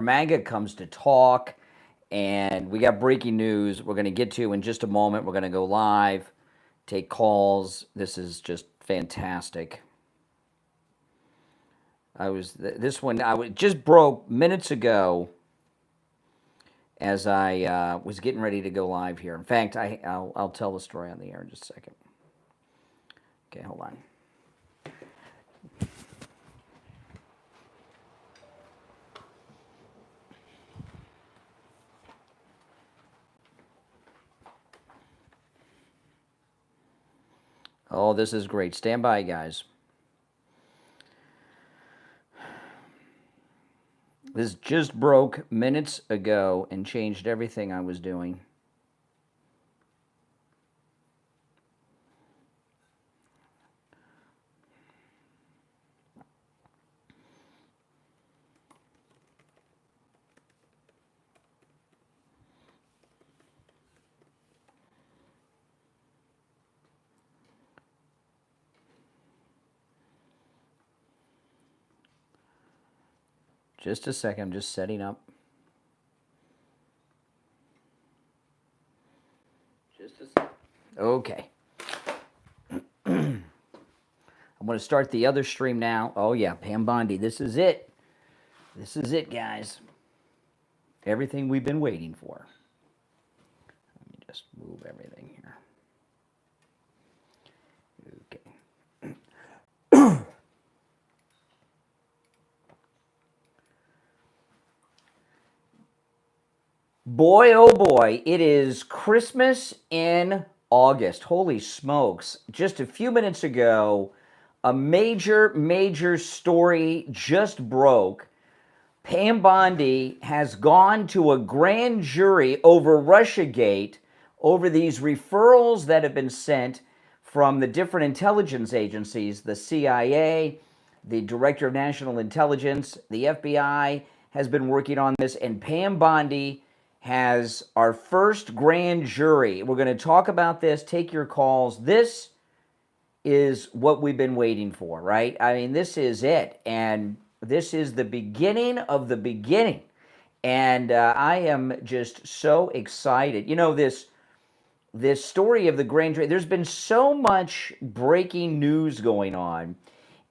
MAGA comes to talk, and we got breaking news we're going to get to in just a moment. We're going to go live, take calls. This is just fantastic. This one just broke minutes ago as I was getting ready to go live here. In fact, I'll tell the story on the air in just a second. Okay, hold on. Oh, this is great. Stand by, guys. This just broke minutes ago and changed everything I was doing. Just a second, I'm just setting up. Just a second. Okay. I'm going to start the other stream now. Oh yeah, Pam Bondi, this is it. This is it, guys. Everything we've been waiting for. Let me just move everything here. Okay. Boy, oh boy, it is Christmas in August. Holy smokes. Just a few minutes ago, a major story just broke. Pam Bondi has gone to a grand jury over Russiagate, over these referrals that have been sent from the different intelligence agencies, the CIA, the Director of National Intelligence, the FBI has been working on this, and Pam Bondi has our first grand jury. We're going to talk about this, take your calls. This is what we've been waiting for, right? I mean, this is it. And this is the beginning of the beginning. And I am just so excited. You know, this story of the grand jury, there's been so much breaking news going on.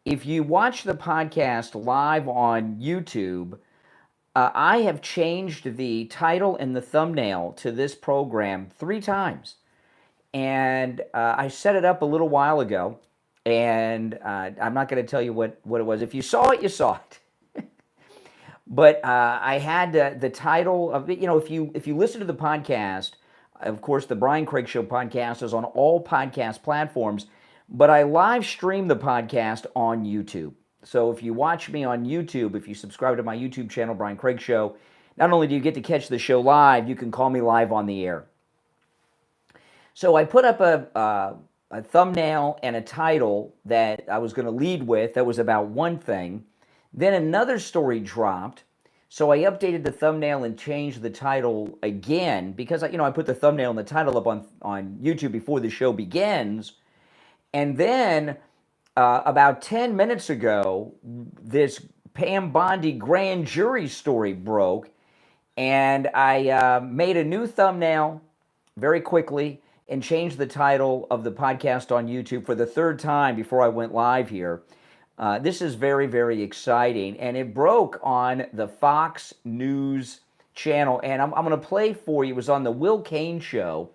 If you watch the podcast live on YouTube, I have changed the title and the thumbnail to this program 3 times. And I set it up a little while ago, and I'm not going to tell you what it was. If you saw it, you saw it. But I had the title of it. You know, if you listen to the podcast, of course, the Brian Craig Show podcast is on all podcast platforms, but I live stream the podcast on YouTube. So if you watch me on YouTube, if you subscribe to my YouTube channel, Brian Craig Show, not only do you get to catch the show live, you can call me live on the air. So I put up a thumbnail and a title that I was going to lead with that was about one thing. Then another story dropped. So I updated the thumbnail and changed the title again because, you know, I put the thumbnail and the title up on YouTube before the show begins. And then about 10 minutes ago, this Pam Bondi grand jury story broke, and I made a new thumbnail very quickly and changed the title of the podcast on YouTube for the 3rd time before I went live here. This is very, very exciting, and it broke on the Fox News channel, and I'm going to play for you. It was on the Will Kane show.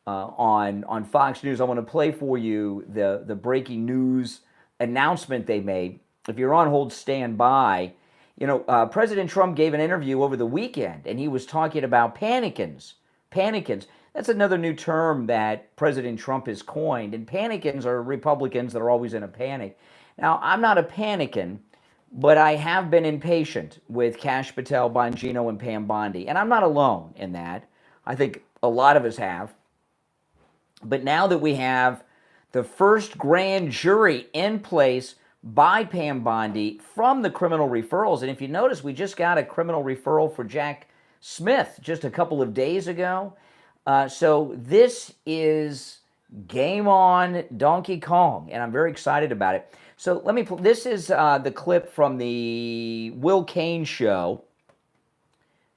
On Fox News. I want to play for you the breaking news announcement they made. If you're on hold, stand by. You know, President Trump gave an interview over the weekend, and he was talking about panicans. Panicans. That's another new term that President Trump has coined, and panicans are Republicans that are always in a panic. Now, I'm not a panican, but I have been impatient with Kash Patel, Bongino, and Pam Bondi, and I'm not alone in that. I think a lot of us have. But now that we have the first grand jury in place by Pam Bondi from the criminal referrals, and if you notice, we just got a criminal referral for Jack Smith just a couple of days ago. So this is game on Donkey Kong, and I'm very excited about it. So this is the clip from the Will Kane show.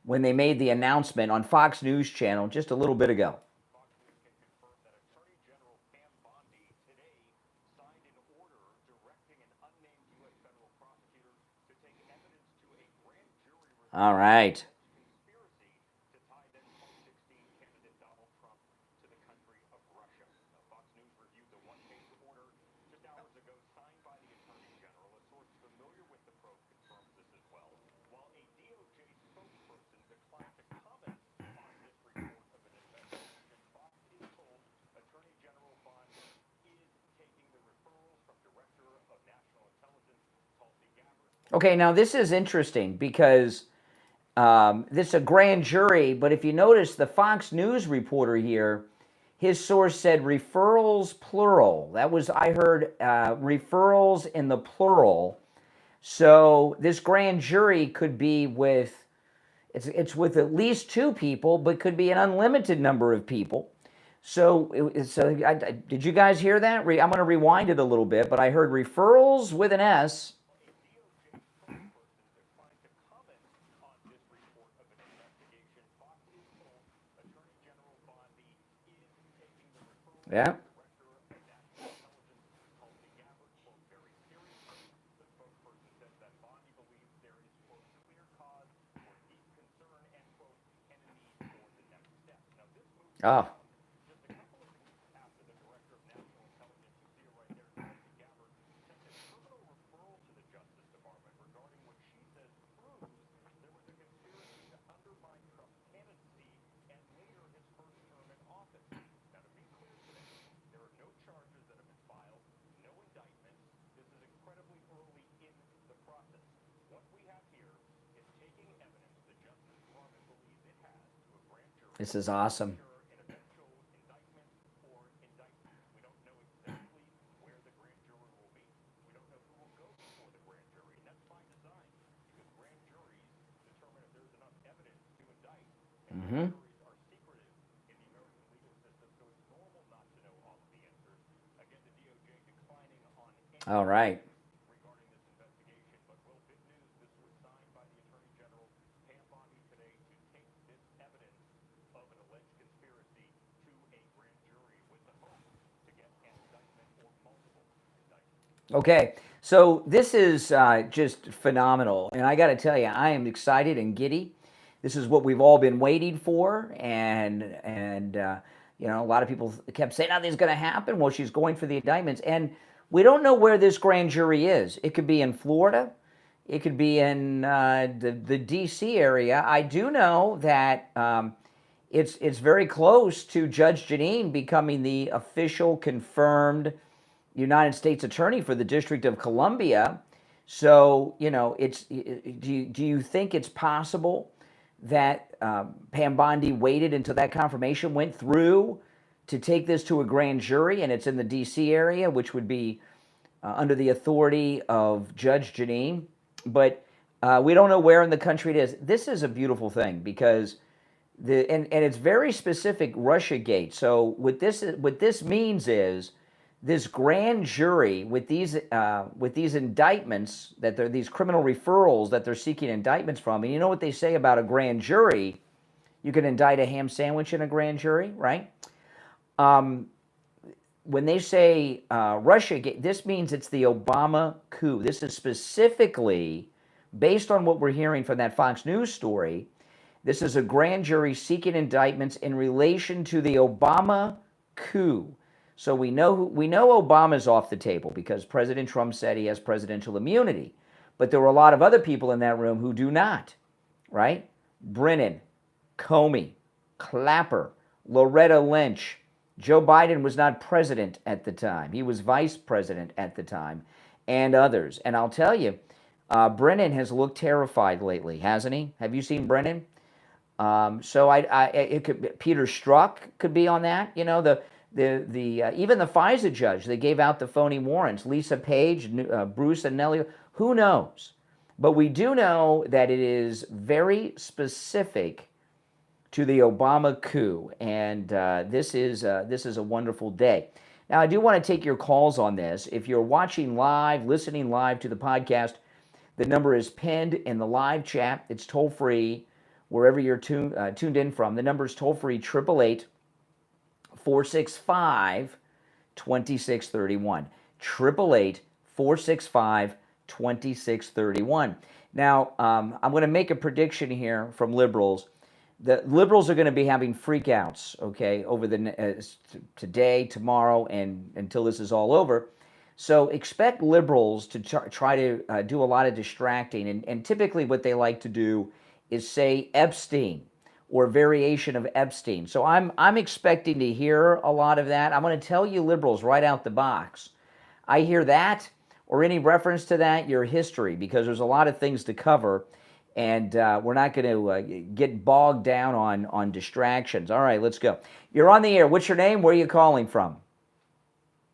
when they made the announcement on Fox News Channel just a little bit ago. Fox News can confirm that Attorney General Pam Bondi today signed an order directing an unnamed U.S. federal prosecutor to take evidence to a grand jury All right. conspiracy to tie then 2016 candidate Donald Trump to the country of Russia. Now, Fox News reviewed the one-page order just hours ago, signed by the Attorney General. A source familiar with the probe confirms this as well, while a DOJ spokesperson declined to comment on this report of an investigation. Fox is told Attorney General Bondi is taking the referrals from Director of National Intelligence Tulsi Gabbard. Okay, now this is interesting because this is a grand jury, but if you notice the Fox News reporter here, his source said referrals plural. That was, I heard referrals in the plural. So this grand jury could be with, it's with at least two people, but could be an unlimited number of people. So, did you guys hear that? I'm going to rewind it a little bit, but I heard referrals with an S. Yeah. Oh. This is awesome. Mm-hmm. All right. Okay, so this is just phenomenal, and I got to tell you, I am excited and giddy. This is what we've all been waiting for, and you know, a lot of people kept saying nothing's going to happen. Well, she's going for the indictments, and we don't know where this grand jury is. It could be in Florida, it could be in the D.C. area. I do know that it's very close to Judge Jeanine becoming the official confirmed United States Attorney for the District of Columbia. So, you know, do you think it's possible that Pam Bondi waited until that confirmation went through to take this to a grand jury, and it's in the D.C. area, which would be under the authority of Judge Jeanine? But we don't know where in the country it is. This is a beautiful thing because and it's very specific, Russiagate. So what this means is, this grand jury with these indictments that they're these criminal referrals that they're seeking indictments from, and you know what they say about a grand jury? You can indict a ham sandwich in a grand jury, right? When they say Russia, this means it's the Obama coup. This is specifically based on what we're hearing from that Fox News story. This is a grand jury seeking indictments in relation to the Obama coup. So we know Obama's off the table because President Trump said he has presidential immunity. But there were a lot of other people in that room who do not, right? Brennan, Comey, Clapper, Loretta Lynch. Joe Biden was not president at the time. He was vice president at the time, and others. And I'll tell you, Brennan has looked terrified lately, hasn't he? Have you seen Brennan? So it could Peter Strzok could be on that. You know, even the FISA judge, they gave out the phony warrants. Lisa Page, Bruce and Nellie, who knows? But we do know that it is very specific to the Obama coup, and this is a wonderful day. Now, I do want to take your calls on this. If you're watching live, listening live to the podcast, the number is pinned in the live chat. It's toll free, wherever you're tuned in from. The number is toll-free, 888-465-2631. 888-465-2631. Now, I'm going to make a prediction here from liberals. The liberals are going to be having freakouts, okay, over today, tomorrow, and until this is all over. So expect liberals to try to do a lot of distracting, and typically what they like to do is say Epstein or variation of Epstein. So I'm expecting to hear a lot of that. I'm going to tell you liberals right out the box. I hear that or any reference to that, your history, because there's a lot of things to cover, and we're not going to get bogged down on distractions. All right, let's go. You're on the air. What's your name? Where are you calling from?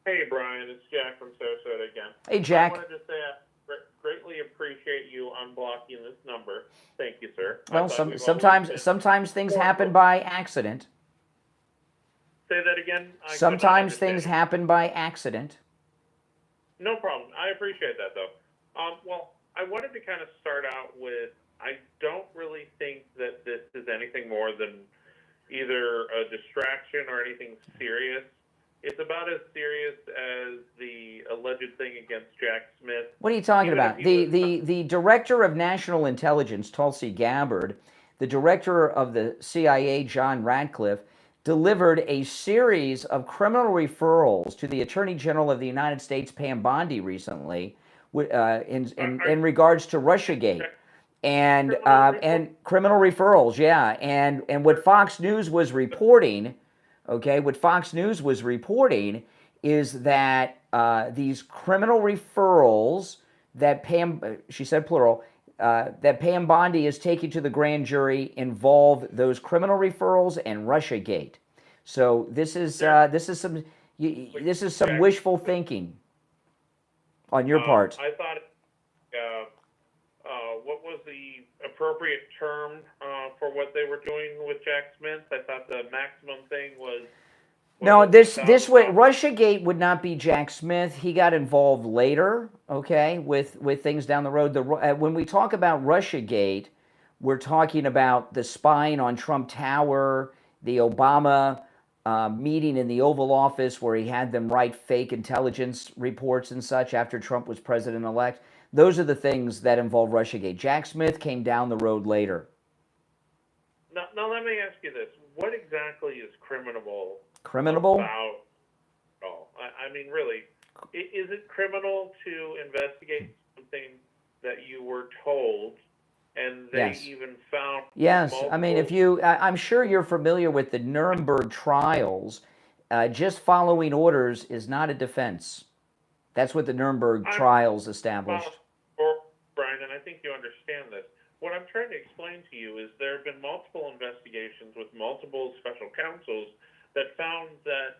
Hey, Brian. It's Jack from Sarasota again. Hey, Jack. I wanted to say I greatly appreciate you unblocking this number. Thank you, sir. Well, sometimes things happen by accident. Say that again? Sometimes things happen by accident. No problem. I appreciate that, though. Well, I wanted to kind of start out with, I don't really think that this is anything more than either a distraction or anything serious. It's about as serious as the alleged thing against Jack Smith. What are you talking about? The director of national intelligence, Tulsi Gabbard, the director of the CIA, John Ratcliffe, delivered a series of criminal referrals to the Attorney General of the United States, Pam Bondi, recently, in regards to Russiagate. And criminal referrals, yeah. And what Fox News was reporting, okay, what Fox News was reporting is that these criminal referrals that Pam, she said plural, that Pam Bondi is taking to the grand jury involve those criminal referrals and Russiagate. So this is some wishful thinking on your part. I thought, what was the appropriate term for what they were doing with Jack Smith? I thought the maximum thing was. No, this way, Russiagate would not be Jack Smith. He got involved later, okay, with things down the road. When we talk about Russiagate, we're talking about the spying on Trump Tower, the Obama meeting in the Oval Office where he had them write fake intelligence reports and such after Trump was president-elect. Those are the things that involve Russiagate. Jack Smith came down the road later. Now let me ask you this. What exactly is criminal? About, I mean, really, is it criminal to investigate something that you were told and they even found? Yes, I mean, I'm sure you're familiar with the Nuremberg trials. Just following orders is not a defense. That's what the Nuremberg trials established. Brian, and I think you understand this. What I'm trying to explain to you is there have been multiple investigations with multiple special counsels that found that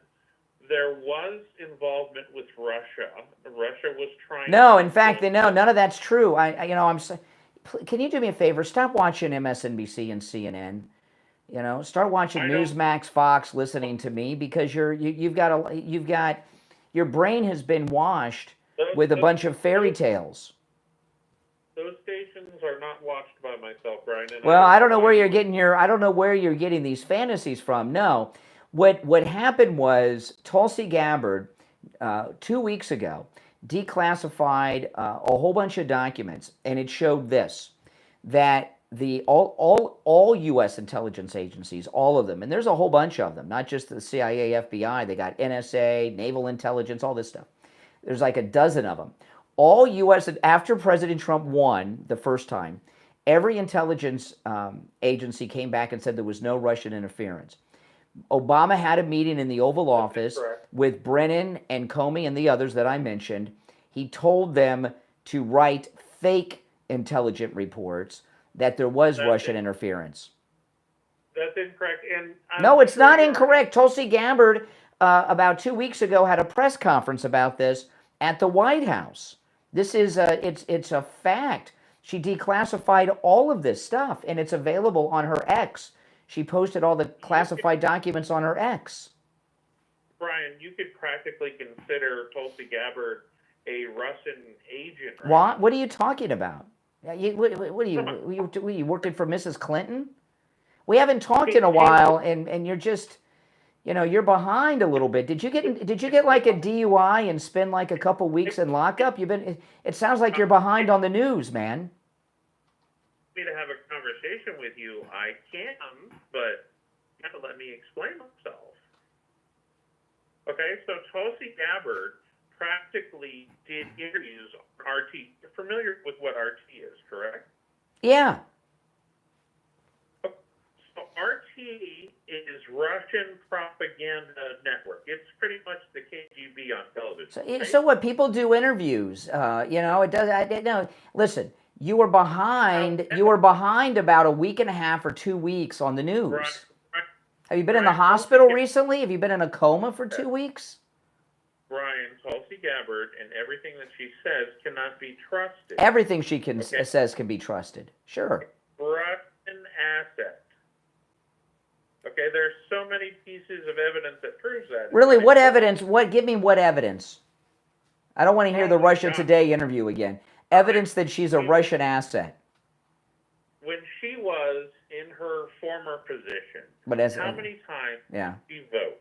there was involvement with Russia. Russia was trying. No, in fact, none of that's true. Can you do me a favor? Stop watching MSNBC and CNN. Start watching Newsmax, Fox, listening to me, because you've got your brain has been washed with a bunch of fairy tales. Those stations are not watched by myself, Brian. Well, I don't know where you're getting these fantasies from. No. What happened was Tulsi Gabbard 2 weeks ago declassified a whole bunch of documents, and it showed this, that all U.S. intelligence agencies, all of them, and there's a whole bunch of them, not just the CIA, FBI, they got NSA, naval intelligence, all this stuff. There's like a dozen of them. All U.S. after President Trump won the first time, every intelligence agency came back and said there was no Russian interference. Obama had a meeting in the Oval Office with Brennan and Comey and the others that I mentioned. He told them to write fake intelligence reports that there was Russian interference. That's incorrect. No, it's not incorrect. Tulsi Gabbard, about 2 weeks ago, had a press conference about this at the White House. This is it's a fact. She declassified all of this stuff, and it's available on her X. She posted all the classified documents on her X. Brian, you could practically consider Tulsi Gabbard a Russian agent. Right? What are you talking about? What are you working for Mrs. Clinton? We haven't talked in a while, and you're just, you're behind a little bit. Did you get like a DUI and spend like a couple weeks in lockup? It sounds like you're behind on the news, man. Me to have a conversation with you, I can, but you have to let me explain myself. Okay, so Tulsi Gabbard practically did interviews on RT. You're familiar with what RT is, correct? Yeah. So RT is Russian propaganda network. It's pretty much the KGB on television. So, right? so what? People do interviews. It does. No, listen. You were behind. You were behind about a week and a half or 2 weeks on the news. Right. Have you been in the hospital recently? Have you been in a coma for 2 weeks? Brian, Tulsi Gabbard and everything that she says cannot be trusted. Everything she says can be trusted. Sure. Russian asset. Okay, there's so many pieces of evidence that proves that. Really, what evidence? Give me what evidence? I don't want to hear the Russia Today interview again. Evidence that she's a Russian asset. When she was in her former position, how many times did she vote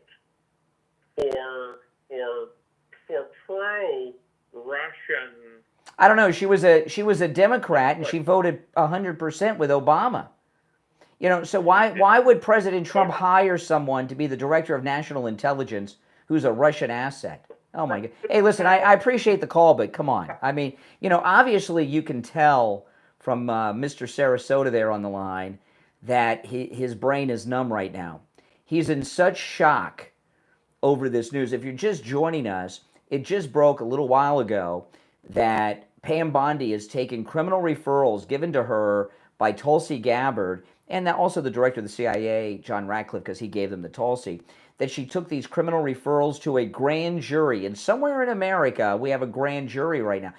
for pro-Russian? I don't know. She was a Democrat, and she voted 100% with Obama. So why would President Trump hire someone to be the director of national intelligence who's a Russian asset? Oh my God! Hey, listen, I appreciate the call, but come on. I mean, obviously you can tell from Mr. Sarasota there on the line that his brain is numb right now. He's in such shock over this news. If you're just joining us, it just broke a little while ago that Pam Bondi is taking criminal referrals given to her by Tulsi Gabbard, and also the director of the CIA, John Ratcliffe, because he gave them the Tulsi, that she took these criminal referrals to a grand jury. And somewhere in America, we have a grand jury right now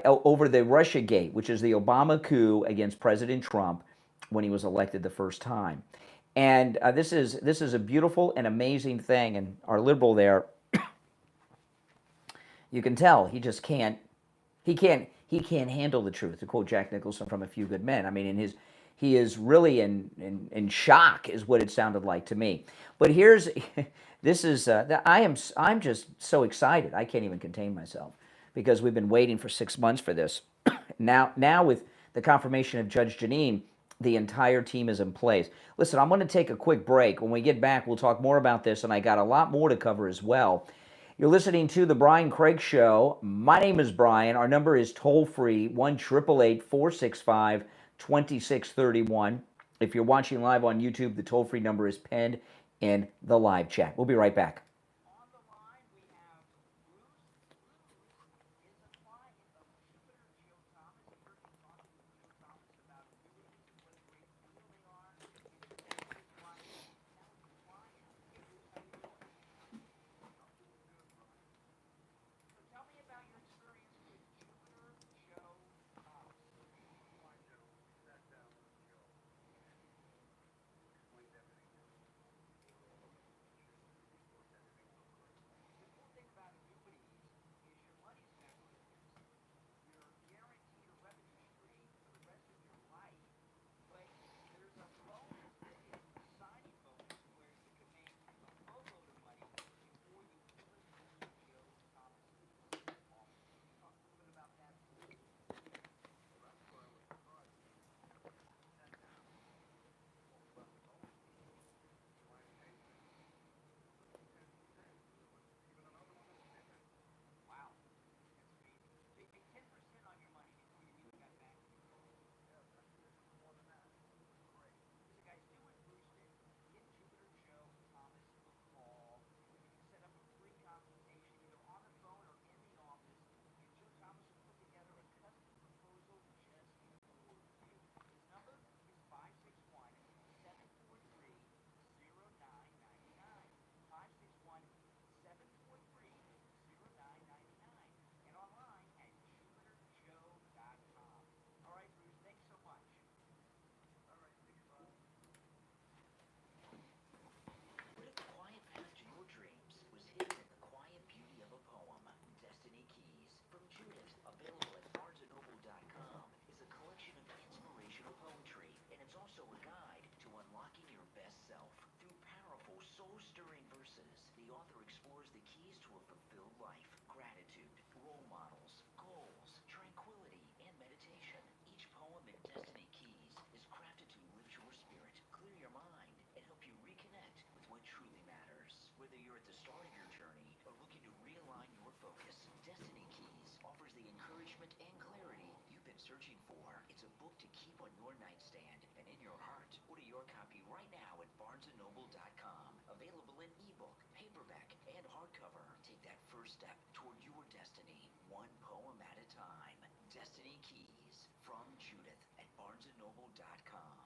over the Russiagate, which is the Obama coup against President Trump when he was elected the first time. And this is a beautiful and amazing thing. And our liberal there, you can tell he just can't. He can't handle the truth. To quote Jack Nicholson from A Few Good Men. I mean, he is really in shock, is what it sounded like to me. But I'm just so excited. I can't even contain myself because we've been waiting for 6 months for this. Now with the confirmation of Judge Janine, the entire team is in place. Listen, I'm going to take a quick break. When we get back, we'll talk more about this, and I got a lot more to cover as well. You're listening to The Brian Craig Show. My name is Brian. Our number is toll-free, 1-888-465-2631. If you're watching live on YouTube, the toll-free number is pinned in the live chat. We'll be right back. soul-stirring verses, the author explores the keys to a fulfilled life, gratitude, role models, goals, tranquility, and meditation. Each poem in Destiny Keys is crafted to lift your spirit, clear your mind, and help you reconnect with what truly matters. Whether you're at the start of your journey or looking to realign your focus, Destiny Keys offers the encouragement and clarity you've been searching for. It's a book to keep on your nightstand and in your heart. Order your copy right now at barnesandnoble.com. Available in ebook, paperback, and hardcover. Take that first step toward your destiny, one poem at a time. Destiny Keys from Judith at barnesandnoble.com.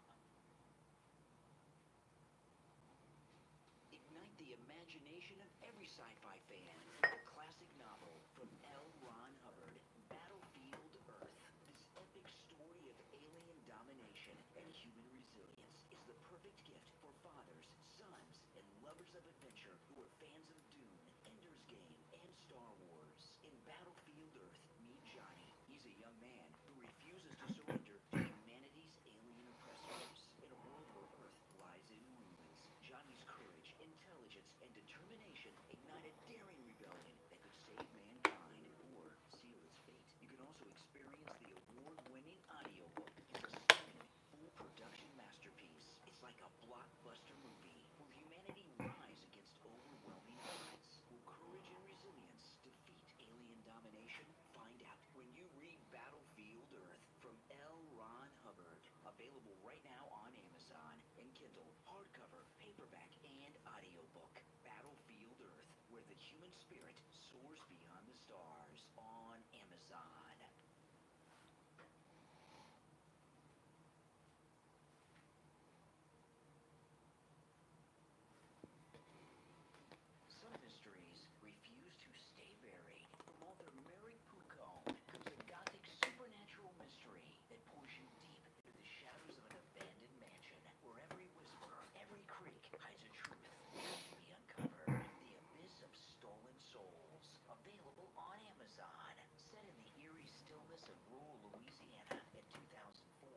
Ignite the imagination of every sci-fi fan with a classic novel from L. Ron Hubbard, Battlefield Earth. This epic story of alien domination and human resilience is the perfect gift for fathers, sons, and lovers of adventure who are fans of Dune, Ender's Game, and Star Wars. In Battlefield Earth, meet Johnny. He's a young man who refuses to surrender to humanity's alien oppressors. In a world where Earth lies in ruins, Johnny's courage, intelligence, and determination ignite a daring rebellion that could save mankind or seal its fate. You can also experience the award-winning audiobook. It's a stunning, full-production masterpiece. It's like a blockbuster movie where humanity rise against overwhelming odds. Will courage and resilience defeat alien domination? Find out when you read Battlefield Earth from L. Ron Hubbard. Available right now on Amazon and Kindle, hardcover, paperback, and audiobook. Battlefield Earth, where the human spirit soars beyond the stars, on Amazon. Some mysteries refuse to stay buried. From author Mary Pucone comes a gothic supernatural mystery that pulls you deep into the shadows of an abandoned mansion, where every whisper, every creak hides a truth waiting to be uncovered. The Abyss of Stolen Souls, available on Amazon. Set in the eerie stillness of rural Louisiana in 2004,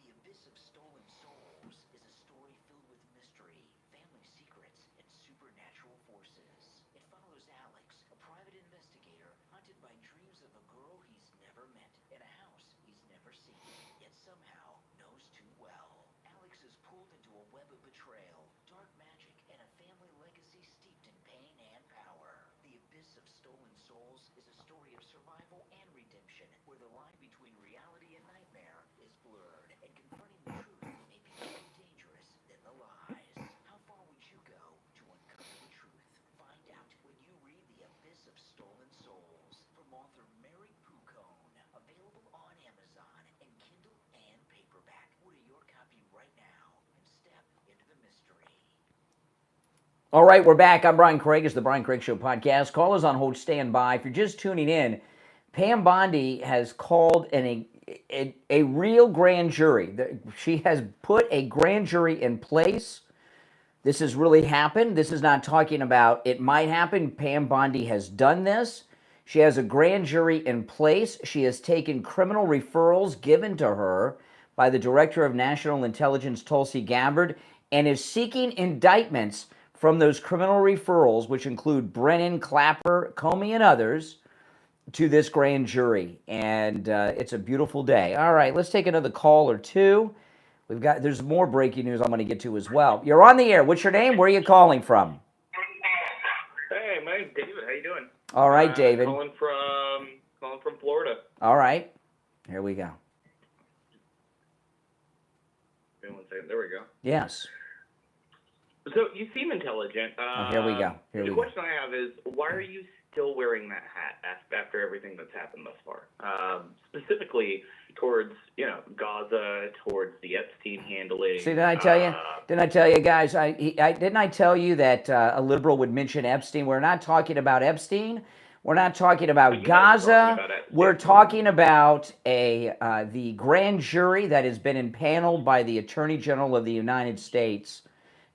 The Abyss of Stolen Souls is a story filled with mystery, family secrets, and supernatural forces. It follows Alex, a private investigator haunted by dreams of a girl he's never met in a house he's never seen, yet somehow knows too well. Alex is pulled into a web of betrayal, dark magic, and a family legacy steeped in pain and power. The Abyss of Stolen Souls is a story of survival and redemption, where the line between reality and nightmare is blurred, and confronting the truth may be more dangerous than the lies. How far would you go to uncover the truth? Find out when you read The Abyss of Stolen Souls from author Mary Pucone. Available on Amazon and Kindle and paperback. Order your copy right now and step into the mystery. All right, we're back. I'm Brian Craig. It's the Brian Craig Show podcast. Callers on hold, stand by. If you're just tuning in, Pam Bondi has called a real grand jury. She has put a grand jury in place. This has really happened. This is not talking about it might happen. Pam Bondi has done this. She has a grand jury in place. She has taken criminal referrals given to her by the Director of National Intelligence, Tulsi Gabbard, and is seeking indictments from those criminal referrals, which include Brennan, Clapper, Comey, and others, to this grand jury. And it's a beautiful day. All right, let's take another call or two. There's more breaking news I'm going to get to as well. You're on the air. What's your name? Where are you calling from? Hey, my name's David. How you doing? All right, David. Calling from Florida. All right. Here we go. Wait 1 second. There we go. Yes. So you seem intelligent. Here we go. The question I have is, why are you still wearing that hat after everything that's happened thus far? Specifically towards, Gaza, towards the Epstein handling. See, didn't I tell you? Didn't I tell you, guys? Didn't I tell you that a liberal would mention Epstein? We're not talking about Epstein. We're not talking about Gaza. We're talking about the grand jury that has been impaneled by the Attorney General of the United States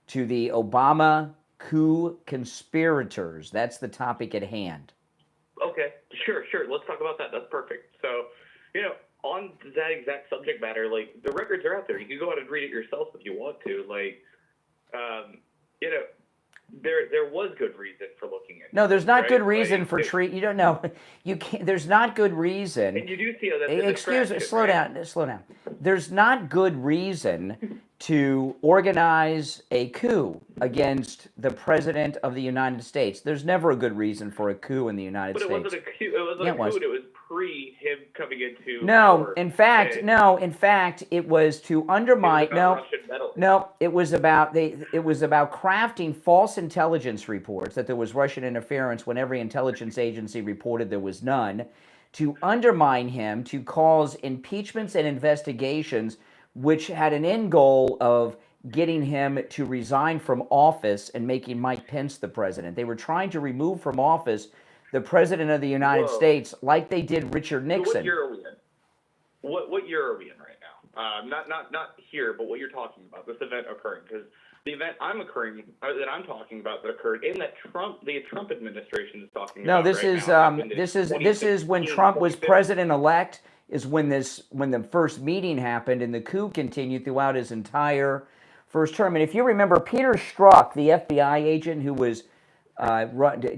to the Obama coup conspirators. That's the topic at hand. Okay, sure. Let's talk about that. That's perfect. So, on that exact subject matter, the records are out there. You can go out and read it yourself if you want to. there was good reason for looking at. No, there's not right? good reason Like, for treat. You don't know. You can't. There's not good reason. And you do see that. Excuse me. Slow down. Slow down. There's not good reason to organize a coup against the president of the United States. There's never a good reason for a coup in the United States. But it wasn't a coup. It wasn't a coup. It was pre him coming into No, power. in fact, it was to undermine. It was about Russian meddling. No, it was about crafting false intelligence reports that there was Russian interference when every intelligence agency reported there was none, to undermine him, to cause impeachments and investigations, which had an end goal of getting him to resign from office and making Mike Pence the president. They were trying to remove from office the president of the United States, like they did Richard Nixon. So what year are we in? What year are we in right now? Not here, but what you're talking about, this event occurring, because the event that I'm talking about that occurred in that the Trump administration is talking about. No, this is when Trump was president-elect. Is when the first meeting happened, and the coup continued throughout his entire first term. And if you remember, Peter Strzok, the FBI agent who was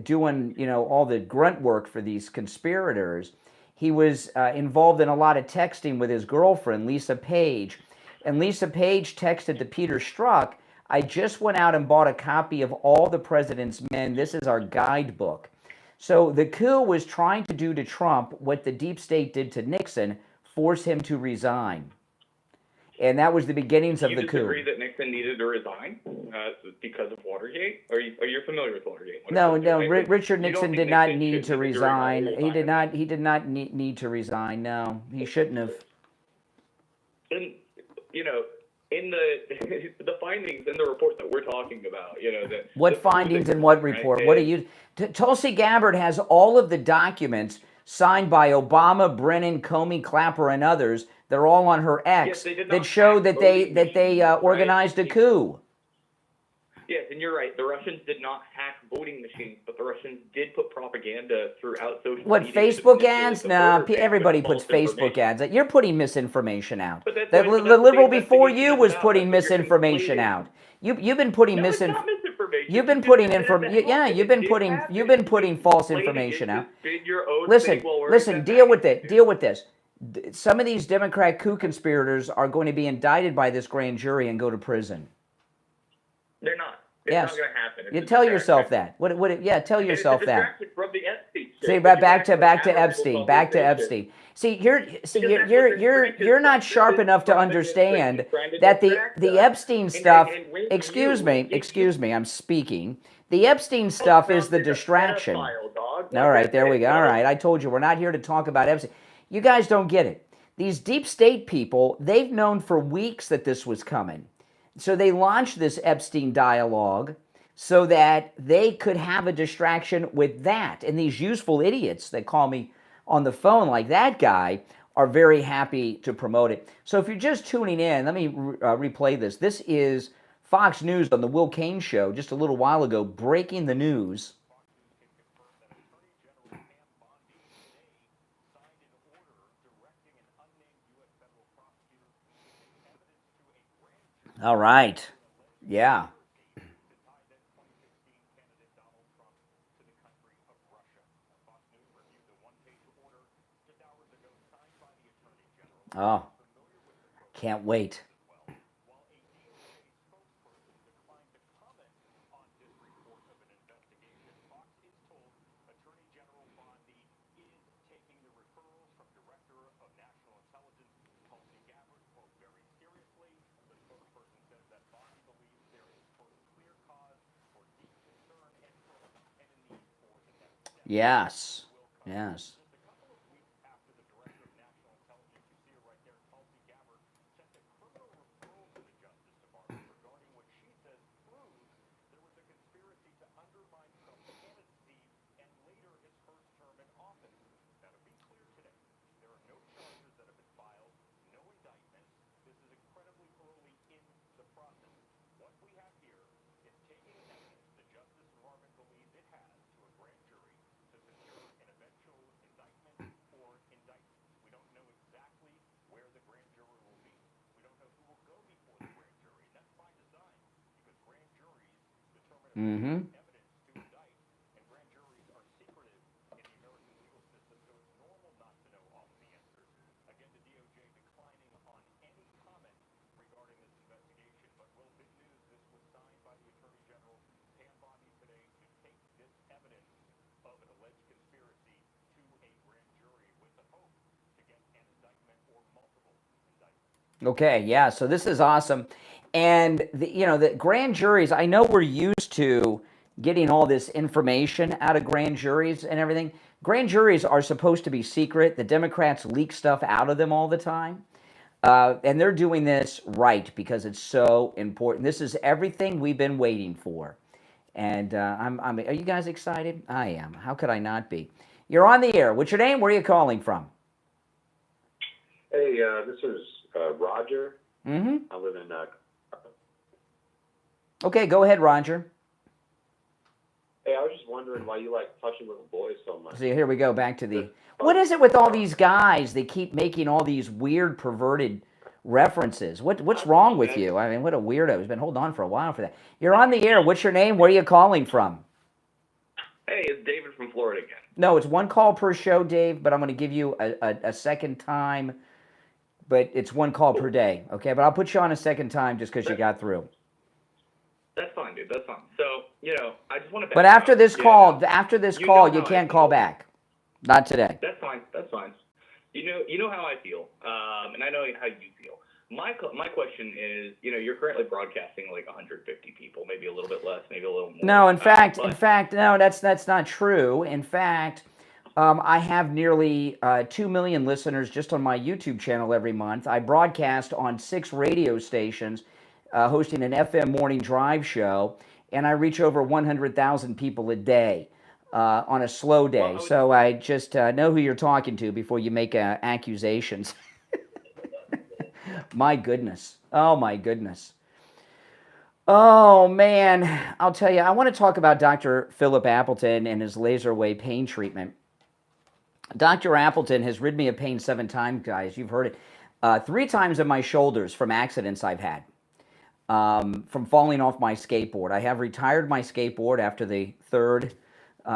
doing all the grunt work for these conspirators, he was involved in a lot of texting with his girlfriend, Lisa Page. And Lisa Page texted to Peter Strzok, "I just went out and bought a copy of All the President's Men. This is our guidebook." So the coup was trying to do to Trump what the deep state did to Nixon, force him to resign. And that was the beginnings of the coup. Do you disagree that Nixon needed to resign because of Watergate? Are you familiar with Watergate? No. Richard Nixon did not need to resign. He did not need to resign. No, he shouldn't have. And in the findings in the report that we're talking about, what findings in what report? Right? What are you? Tulsi Gabbard has all of the documents signed by Obama, Brennan, Comey, Clapper, and others. They're all on her X that show that they organized a coup. Yes, and you're right. The Russians did not hack voting machines, but the Russians did put propaganda throughout social media. What, Facebook ads? No, everybody puts Facebook ads. You're putting misinformation out. The liberal before you was putting misinformation out. You've been putting misinformation. You've been putting you've been putting false information out. Listen. Deal with this. Some of these Democrat coup conspirators are going to be indicted by this grand jury and go to prison. They're not. It's yes. not going to happen. You tell yourself that. Tell yourself that. From the Epstein. See, back to Epstein. Back to Epstein. See, you're not sharp enough to understand that the Epstein stuff. Excuse me. I'm speaking. The Epstein stuff is the distraction. All right, there we go. All right, I told you we're not here to talk about Epstein. You guys don't get it. These deep state people, they've known for weeks that this was coming. So they launched this Epstein dialogue so that they could have a distraction with that. And these useful idiots that call me on the phone like that guy are very happy to promote it. So if you're just tuning in, let me replay this. This is Fox News on the Will Cain Show just a little while ago, breaking the news. All right. Yeah. Oh, can't wait. Yes. Yes. Mm-hmm. evidence to indict, and grand juries are secretive in the American legal system, so it's normal not to know all of the answers. Again, the DOJ declining on any comment regarding this investigation, but good news, this was signed by the Attorney General, Bondi, today to take this evidence of an alleged conspiracy to a grand jury with the hope to get an indictment or multiple indictments. Okay, yeah, so this is awesome. And, the grand juries, I know we're used to getting all this information out of grand juries and everything. Grand juries are supposed to be secret. The Democrats leak stuff out of them all the time. And they're doing this right because it's so important. This is everything we've been waiting for. And are you guys excited? I am. How could I not be? You're on the air. What's your name? Where are you calling from? Hey, this is Roger. Mm-hmm. I live in. Okay, go ahead, Roger. Hey, I was just wondering why you like touching little boys so much. See, here we go back to the. What is it with all these guys? They keep making all these weird, perverted references. What's wrong with you? I mean, what a weirdo. He's been holding on for a while for that. You're on the air. What's your name? Where are you calling from? Hey, it's David from Florida again. No, it's one call per show, Dave, but I'm going to give you a second time. But it's one call per day, okay? But I'll put you on a second time just because you got through. That's fine, dude. That's fine. So, I just want to. But after this call, you how can't I call feel. back. Not today. That's fine. That's fine. You know how I feel, and I know how you feel. My question is, you're currently broadcasting like 150 people, maybe a little bit less, maybe a little more. No, in fact, no, that's not true. In fact, I have nearly 2 million listeners just on my YouTube channel every month. I broadcast on 6 radio stations, hosting an FM morning drive show, and I reach over 100,000 people a day on a slow day. So I just know who you're talking to before you make accusations. My goodness. Oh, my goodness. Oh, man. I'll tell you, I want to talk about Dr. Philip Appleton and his laser wave pain treatment. Dr. Appleton has rid me of pain 7 times, guys. You've heard it. 3 times in my shoulders from accidents I've had, from falling off my skateboard. I have retired my skateboard after the 3rd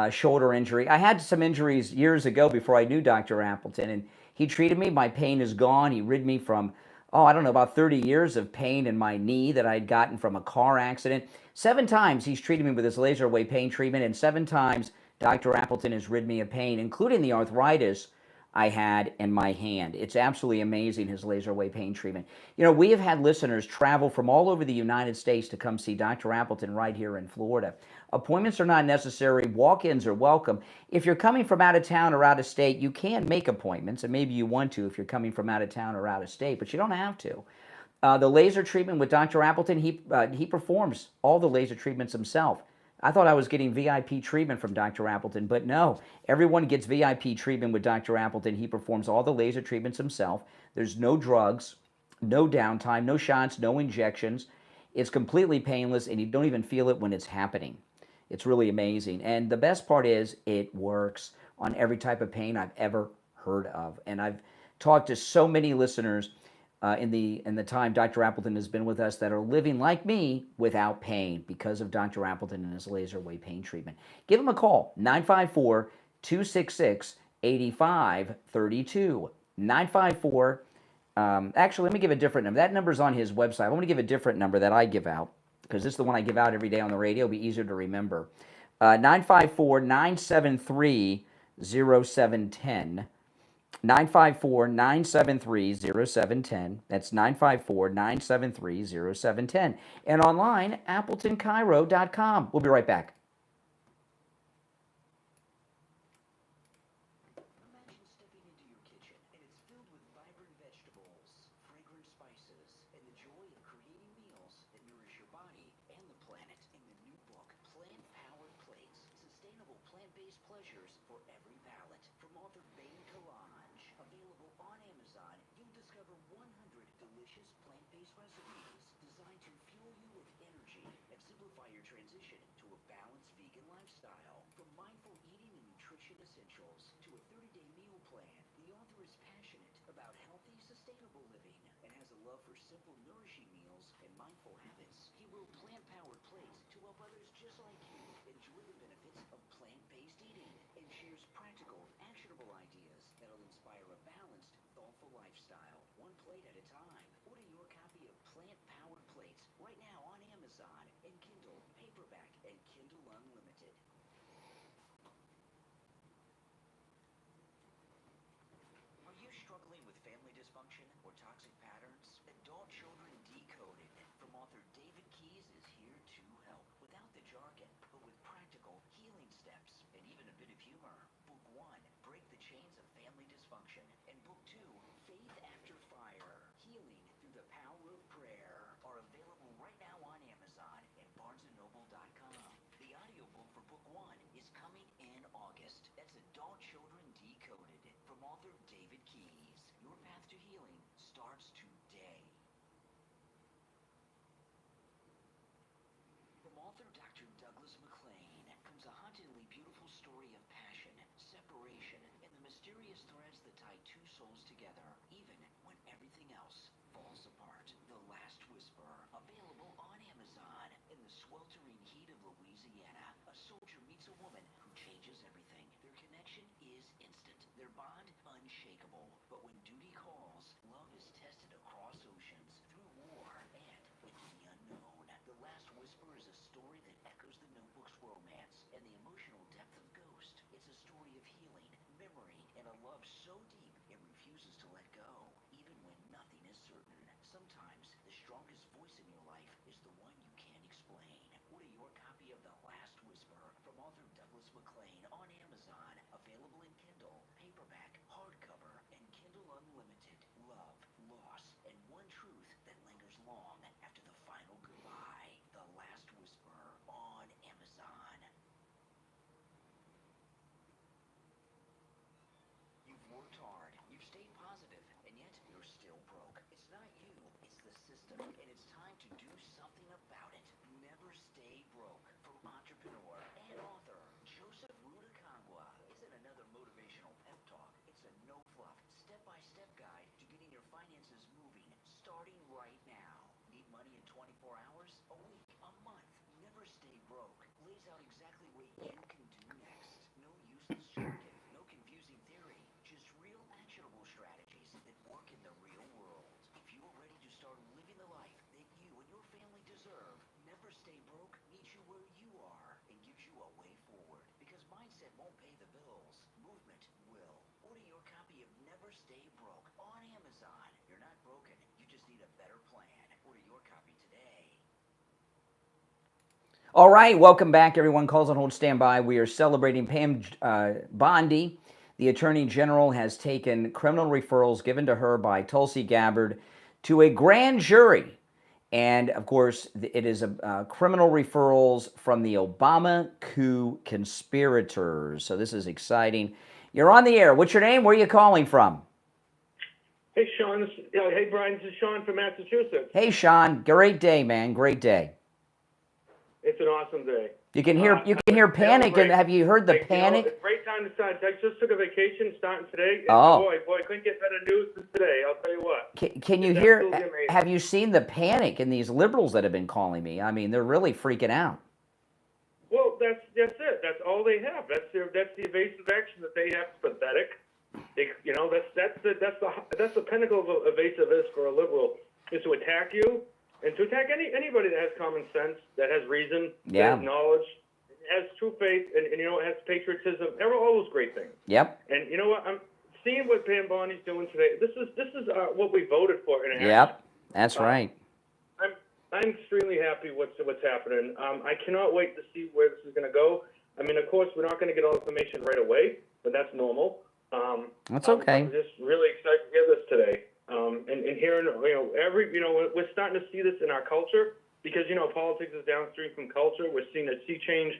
shoulder injury. I had some injuries years ago before I knew Dr. Appleton, and he treated me. My pain is gone. He rid me from, about 30 years of pain in my knee that I'd gotten from a car accident. 7 times he's treated me with his laser wave pain treatment, and 7 times Dr. Appleton has rid me of pain, including the arthritis I had in my hand. It's absolutely amazing, his laser wave pain treatment. We have had listeners travel from all over the United States to come see Dr. Appleton right here in Florida. Appointments are not necessary. Walk-ins are welcome. If you're coming from out of town or out of state, you can make appointments, and maybe you want to if you're coming from out of town or out of state, but you don't have to. The laser treatment with Dr. Appleton, he performs all the laser treatments himself. I thought I was getting VIP treatment from Dr. Appleton, but no. Everyone gets VIP treatment with Dr. Appleton. He performs all the laser treatments himself. There's no drugs, no downtime, no shots, no injections. It's completely painless, and you don't even feel it when it's happening. It's really amazing. And the best part is it works on every type of pain I've ever heard of. And I've talked to so many listeners in the time Dr. Appleton has been with us that are living like me without pain because of Dr. Appleton and his laser wave pain treatment. Give him a call, 954-266-8532. 954, actually, let me give a different number. That number's on his website. I want to give a different number that I give out because this is the one I give out every day on the radio. It'll be easier to remember. 954-973-0710. 954-973-0710. That's 954-973-0710. And online, AppletonCairo.com. We'll be right back. Imagine stepping into your kitchen and it's filled with vibrant vegetables, fragrant spices, and the joy of creating meals that nourish your body and the planet. In the new book, Plant-Powered Plates, Sustainable Plant-Based Pleasures for Every Palate, from author Bain Kalanj. Available on Amazon, you'll discover 100 delicious plant-based recipes designed to fuel you with energy and simplify your transition to a balanced vegan lifestyle. From mindful eating and nutrition essentials to a 30-day meal plan, the author is passionate about healthy, sustainable living and has a love for simple, nourishing meals and mindful habits. He wrote Plant-Powered Plates to help others just like you enjoy the benefits of plant-based eating and shares practical, actionable ideas that'll inspire a balanced, thoughtful lifestyle, one plate at a time. Order your copy of Plant-Powered Plates right now on Amazon and Kindle, paperback, and Kindle Unlimited. Are you struggling with family dysfunction or toxic patterns? Adult Children Decoded from author David Keyes is here to help without the jargon, but with practical healing steps and even a bit of humor. Book 1, Break the Chains of Family Dysfunction, and Book 2, Faith After Fire, Healing Through the Power of Prayer, are available right now on Amazon and BarnesandNoble.com. The audiobook for Book 1 is coming in August. That's Adult Children Decoded from author David Keyes. Your path to healing starts today. From author Dr. Douglas MacLean comes a hauntingly beautiful story of passion, separation, and the mysterious threads that tie two souls together, even when everything else falls apart. The Last Whisper, available on Amazon. In the sweltering heat of Louisiana, a soldier meets a woman who changes everything. Their connection is instant, their bond unshakable. But when duty calls, love is tested across oceans, through war, and into the unknown. The Last Whisper is a story that echoes the Notebook's romance and the emotional depth of Ghost. It's a story of healing, memory, and a love so deep it refuses to let go, even when nothing is certain. Sometimes the strongest voice in your life is the one you can't explain. Order your copy of The Last Whisper from author Douglas MacLean on Amazon, available in Kindle, paperback, hardcover, and Kindle Unlimited. Love, loss, and one truth that lingers long after the final goodbye. The Last Whisper on Amazon. You've worked hard, you've stayed positive, and yet you're still broke. It's not you, it's the system, and it's time to do something about it. Never stay broke. From entrepreneur and author Joseph Rudakangwa isn't another motivational pep talk. It's a no-fluff, step-by-step guide to getting your finances moving, starting right now. Need money in 24 hours, a week, a month. Never stay broke. Lays out exactly what you can do next. No useless jargon, no confusing theory, just real actionable strategies that work in the real world. If you are ready to start living the life that you and your family deserve, Never Stay Broke meets you where you are and gives you a way forward. Because mindset won't pay the bills, movement will. Order your copy of Never Stay Broke on Amazon. You're not broken, you just need a better plan. Order your copy today. All right, welcome back, everyone. Calls on hold, stand by. We are celebrating Pam Bondi. The Attorney General has taken criminal referrals given to her by Tulsi Gabbard to a grand jury. And, of course, it is criminal referrals from the Obama coup conspirators. So this is exciting. You're on the air. What's your name? Where are you calling from? Hey, Sean. Hey, Brian. This is Sean from Massachusetts. Hey, Sean. Great day, man. Great day. It's an awesome day. You can hear panic, and have you heard the panic? It's a great time to start. I just took a vacation starting today. And Oh. Boy, couldn't get better news than today. I'll tell you what. Can you It's hear? absolutely amazing. Have you seen the panic in these liberals that have been calling me? I mean, they're really freaking out. Well, that's it. That's all they have. That's the evasive action that they have. It's pathetic. That's the pinnacle of evasiveness for a liberal, is to attack you and to attack anybody that has common sense, that has reason, Yeah. that has knowledge, has true faith, and has patriotism. All those great things. Yep. And you know what? I'm seeing what Pam Bondi's doing today. This is what we voted for in action. Yep. That's right. I'm extremely happy what's happening. I cannot wait to see where this is going to go. I mean, of course, we're not going to get all the information right away, but that's normal. That's okay. I'm just really excited to hear this today. And hearing, we're starting to see this in our culture because, politics is downstream from culture. We're seeing a sea change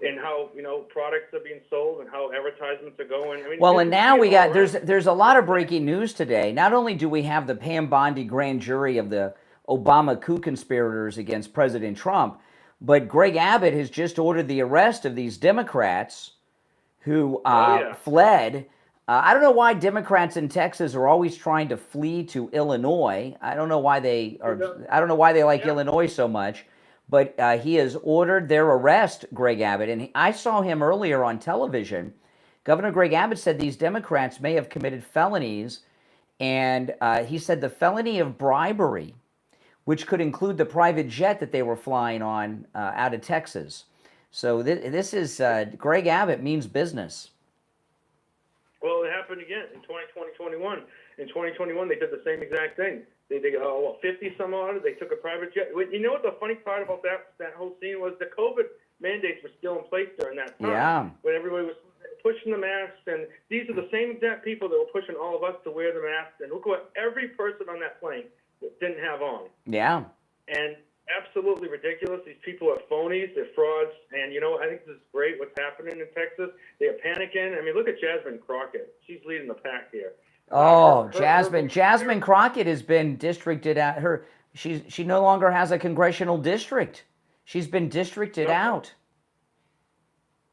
in how, products are being sold and how advertisements are going. I mean, Well, and now we got, there's a lot of breaking news today. Not only do we have the Pam Bondi grand jury of the Obama coup conspirators against President Trump, but Greg Abbott has just ordered the arrest of these Democrats who fled. I don't know why Democrats in Texas are always trying to flee to Illinois. I don't know why they are. I don't know why they like Illinois so much. but he has ordered their arrest, Greg Abbott. And I saw him earlier on television. Governor Greg Abbott said these Democrats may have committed felonies, and he said the felony of bribery, which could include the private jet that they were flying on out of Texas. So this is, Greg Abbott means business. Well, it happened again in 2021. In 2021, they did the same exact thing. They 50 some odd, they took a private jet. You know what the funny part about that whole scene was? The COVID mandates were still in place during that time. Yeah. When everybody was pushing the masks, and these are the same exact people that were pushing all of us to wear the masks. And look what every person on that plane didn't have on. Yeah. And absolutely ridiculous. These people are phonies. They're frauds. And, you know, I think this is great what's happening in Texas. They're panicking. I mean, look at Jasmine Crockett. She's leading the pack here. Oh, Jasmine Crockett has been districted out. She no longer has a congressional district. She's been districted out.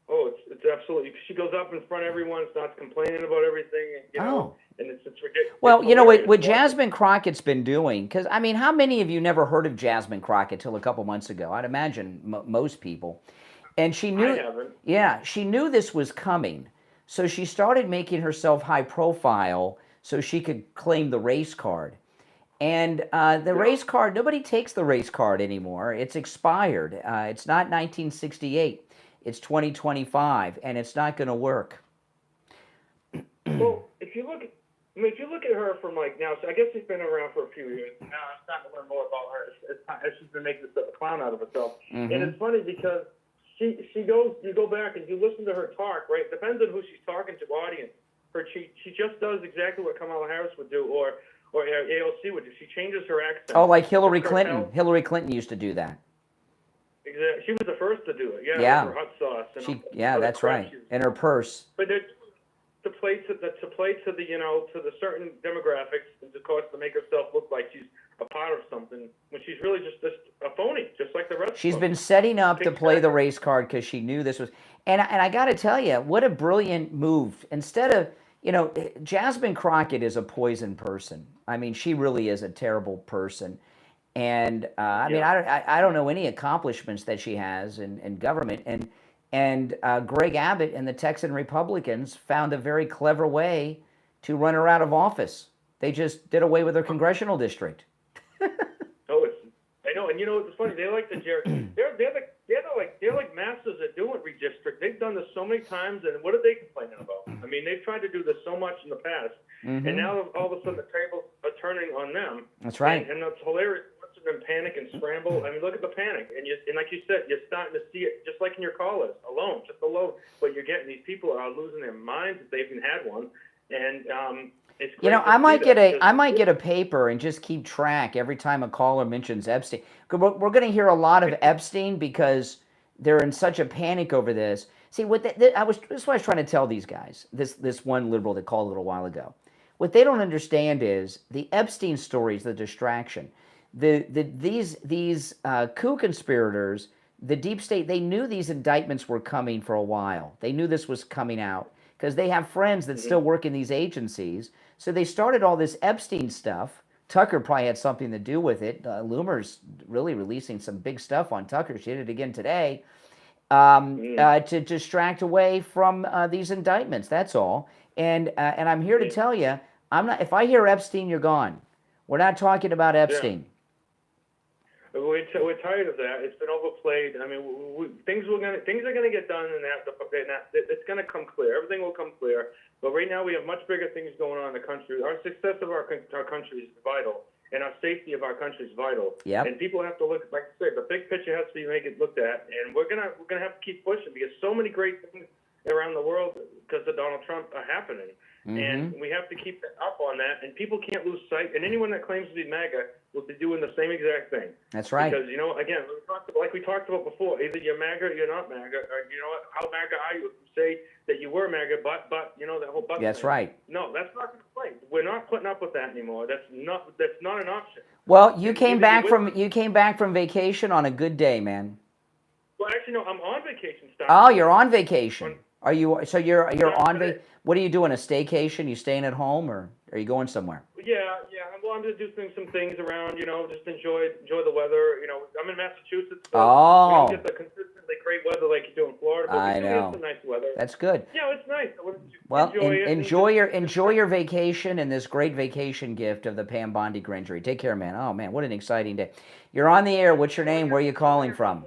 Oh, it's absolutely. She goes up in front of everyone, starts complaining about everything, and, you know, and it's ridiculous. Well, you know what Jasmine Crockett's been doing? Because I mean, how many of you never heard of Jasmine Crockett till a couple months ago? I'd imagine most people. And she knew. I haven't. Yeah, she knew this was coming, so she started making herself high profile so she could claim the race card. And the race card, nobody takes the race card anymore. It's expired. It's not 1968. It's 2025, and it's not going to work. Well, if you look at her from like now, so I guess she's been around for a few years. Now I'm starting to learn more about her as she's been making a clown out of herself. Mm-hmm. And it's funny because she goes, you go back and you listen to her talk, right? Depends on who she's talking to, audience. She just does exactly what Kamala Harris would do, or AOC would do. She changes her accent. Oh, like Hillary Clinton. Hillary Clinton used to do that. Exactly. She was the first to do it. Yeah. With her hot sauce. And that's right. And her purse. But to play to the to the certain demographics, and of course to make herself look like she's a part of something when she's really just a phony, just like the rest. She's of been setting up to play the race card because she knew this was. And I got to tell you, what a brilliant move. Instead of Jasmine Crockett is a poison person. I mean, she really is a terrible person. And I mean, I don't know any accomplishments that she has in government. And Greg Abbott and the Texan Republicans found a very clever way to run her out of office. They just did away with her congressional district. I know, and you know what's funny? They like the they're like masters at doing redistrict. They've done this so many times, and what are they complaining about? I mean, they've tried to do this so much in the past, and now all of a sudden the tables are turning on them. That's right. And that's hilarious. Them panic and scramble. I mean, look at the panic, and like you said, you're starting to see it just like in your callers alone, just alone. But you're getting these people are losing their minds if they even had one, and it's great I might get a paper and just keep track every time a caller mentions Epstein. We're going to hear a lot of Epstein because they're in such a panic over this. See, this is what I was trying to tell these guys. This one liberal that called a little while ago. What they don't understand is the Epstein story is the distraction. These coup conspirators, the deep state, they knew these indictments were coming for a while. They knew this was coming out because they have friends that still work in these agencies. So they started all this Epstein stuff. Tucker probably had something to do with it. Loomer's really releasing some big stuff on Tucker. She did it again today to distract away from these indictments. That's all. And I'm here to tell you, if I hear Epstein, you're gone. We're not talking about Epstein. Yeah. We're tired of that. It's been overplayed. I mean, things are going to get done, and it's going to come clear. Everything will come clear. But right now, we have much bigger things going on in the country. Our success of our country is vital, and our safety of our country is vital. Yep. And people have to look, like I said, the big picture has to be looked at, and we're gonna have to keep pushing because so many great things around the world because of Donald Trump are happening. Mm-hmm. And we have to keep up on that, and people can't lose sight. And anyone that claims to be MAGA will be doing the same exact thing. That's right. Because, again, like we talked about before, either you're MAGA or you're not MAGA, or how MAGA are you? Say that you were MAGA, but that whole but. That's thing. Right. No, that's not the play. We're not putting up with that anymore. That's not an option. Well, you came back from vacation on a good day, man. Well, actually, no, I'm on vacation. Oh, you're on vacation. Are you? So you're on vacation. What are you doing? A staycation? You staying at home, or are you going somewhere? Yeah. wanted to do some things around, just enjoy the weather. I'm in Massachusetts, so we Oh, don't get the consistently great weather like you do in Florida, but I we do know. get some nice weather. That's good. Yeah, it's nice. I would Well, enjoy it. and enjoy your vacation and this great vacation gift of the Pam Bondi Grangery. Take care, man. Oh man, what an exciting day! You're on the air. What's your name? Where are you calling from?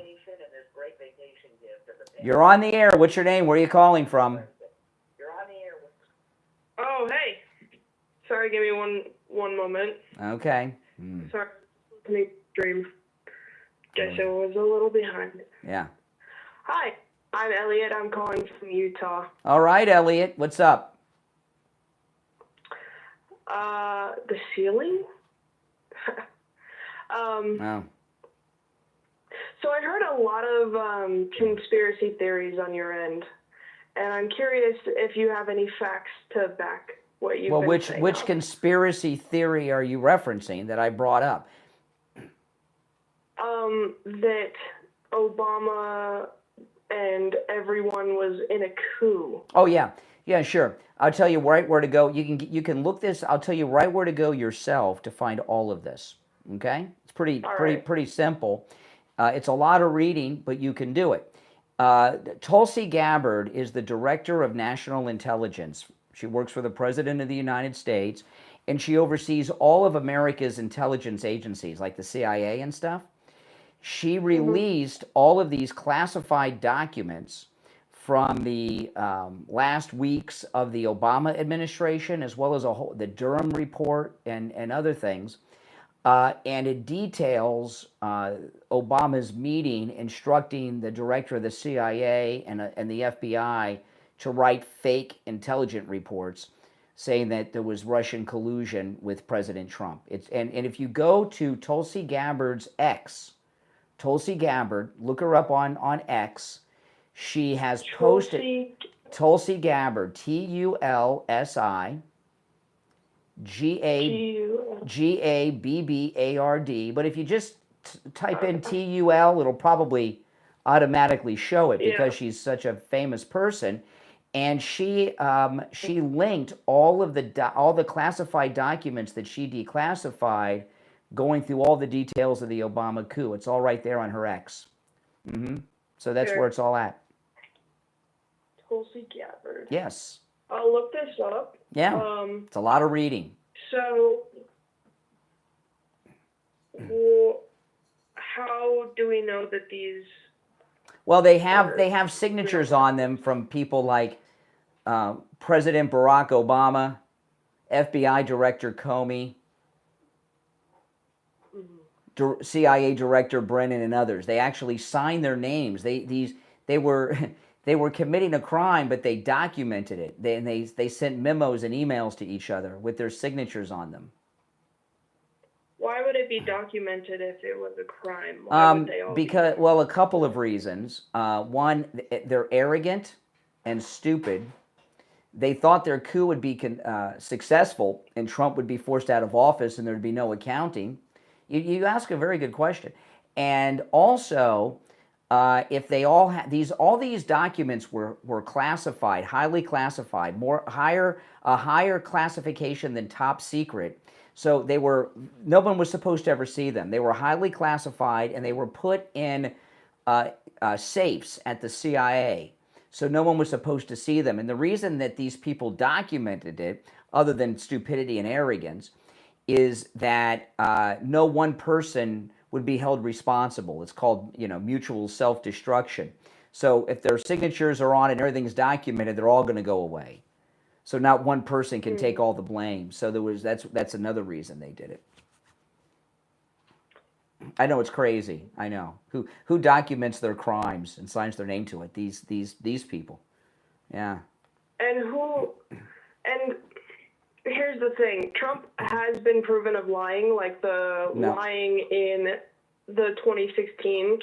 You're on the air. What's your name? Where are you calling from? Oh, hey. Sorry, give me one moment. Okay. Sorry, listening to stream. Guess I was a little behind. Yeah. Hi, I'm Elliot. I'm calling from Utah. All right, Elliot. What's up? The ceiling? Oh. So I heard a lot of conspiracy theories on your end, and I'm curious if you have any facts to back what you've been saying. Which conspiracy theory are you referencing that I brought up? That Obama and everyone was in a coup. Oh yeah, sure. I'll tell you right where to go. You can look this. I'll tell you right where to go yourself to find all of this. Okay, it's pretty simple. It's a lot of reading, but you can do it. Tulsi Gabbard is the director of national intelligence. She works for the President of the United States, and she oversees all of America's intelligence agencies, like the CIA and stuff. She released all of these classified documents from the last weeks of the Obama administration, as well as the Durham report and other things. And it details Obama's meeting instructing the director of the CIA and the FBI to write fake intelligence reports saying that there was Russian collusion with President Trump. And if you go to Tulsi Gabbard's X, Tulsi Gabbard, look her up on X, she has posted Tulsi Gabbard, TULSI GABBARD, but if you just type in TUL, it'll probably automatically show it because she's such a famous person. And she linked all the classified documents that she declassified, going through all the details of the Obama coup. It's all right there on her X. So that's where it's all at. Tulsi Gabbard. Yes. I'll look this up. Yeah. It's a lot of reading. So, how do we know that these? Well, they have signatures on them from people like President Barack Obama, FBI Director Comey, CIA Director Brennan, and others. They actually signed their names. They were committing a crime, but they documented it. They sent memos and emails to each other with their signatures on them. Why would it be documented if it was a crime? Why would they all because, well, a couple of reasons. One, they're arrogant and stupid. They thought their coup would be successful and Trump would be forced out of office and there'd be no accounting. You ask a very good question. And also, if they all had these documents were classified, highly classified, a higher classification than top secret. So no one was supposed to ever see them. They were highly classified and they were put in safes at the CIA. So no one was supposed to see them. And the reason that these people documented it, other than stupidity and arrogance, is that no one person would be held responsible. It's called, mutual self-destruction. So if their signatures are on it and everything's documented, they're all going to go away. So not one person can take all the blame. So that's another reason they did it. I know it's crazy. I know. Who documents their crimes and signs their name to it? These people. Yeah. And here's the thing. Trump has been proven of lying, like lying in the 2016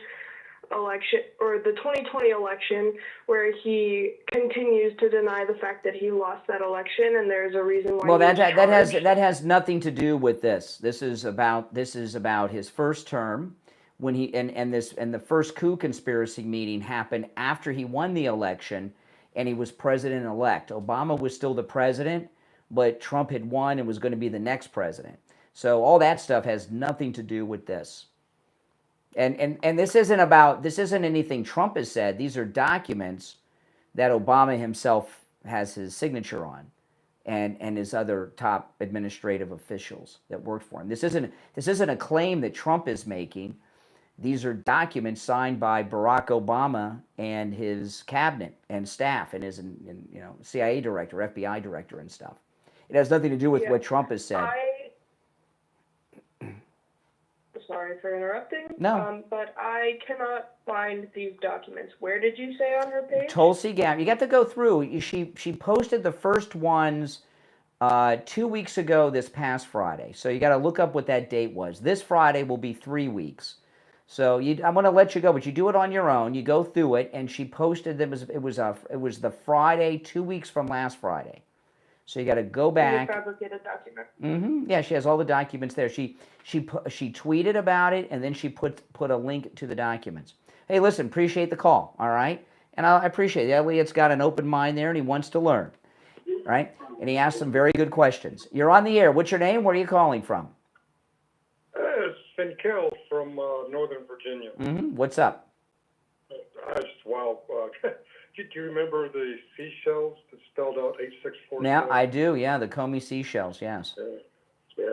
election or the 2020 election, where he continues to deny the fact that he lost that election, and there's a reason why. Well, that has nothing to do with this. This is about his first term, when he and the first coup conspiracy meeting happened after he won the election, and he was president-elect. Obama was still the president, but Trump had won and was going to be the next president. So all that stuff has nothing to do with this. And this isn't anything Trump has said. These are documents that Obama himself has his signature on, and his other top administrative officials that worked for him. This isn't a claim that Trump is making. These are documents signed by Barack Obama and his cabinet and staff and his CIA director, FBI director, and stuff. It has nothing to do with what Trump has said. Sorry for interrupting. No. But I cannot find these documents. Where did you say on her page? Tulsi Gabbard. You got to go through. She posted the first ones 2 weeks ago this past Friday. So you got to look up what that date was. This Friday will be 3 weeks. So I'm going to let you go, but you do it on your own. You go through it, and she posted them. It was the Friday 2 weeks from last Friday. So you got to go back. Fabricated document. Yeah, she has all the documents there. She tweeted about it, and then she put a link to the documents. Hey, listen, appreciate the call, all right? And I appreciate it. Elliot's got an open mind there, and he wants to learn, right? And he asked some very good questions. You're on the air. What's your name? Where are you calling from? It's Finn Kell from Northern Virginia. What's up? Do you remember the seashells that spelled out 864? Yeah, I do. Yeah, the Comey seashells. Yes. Yeah.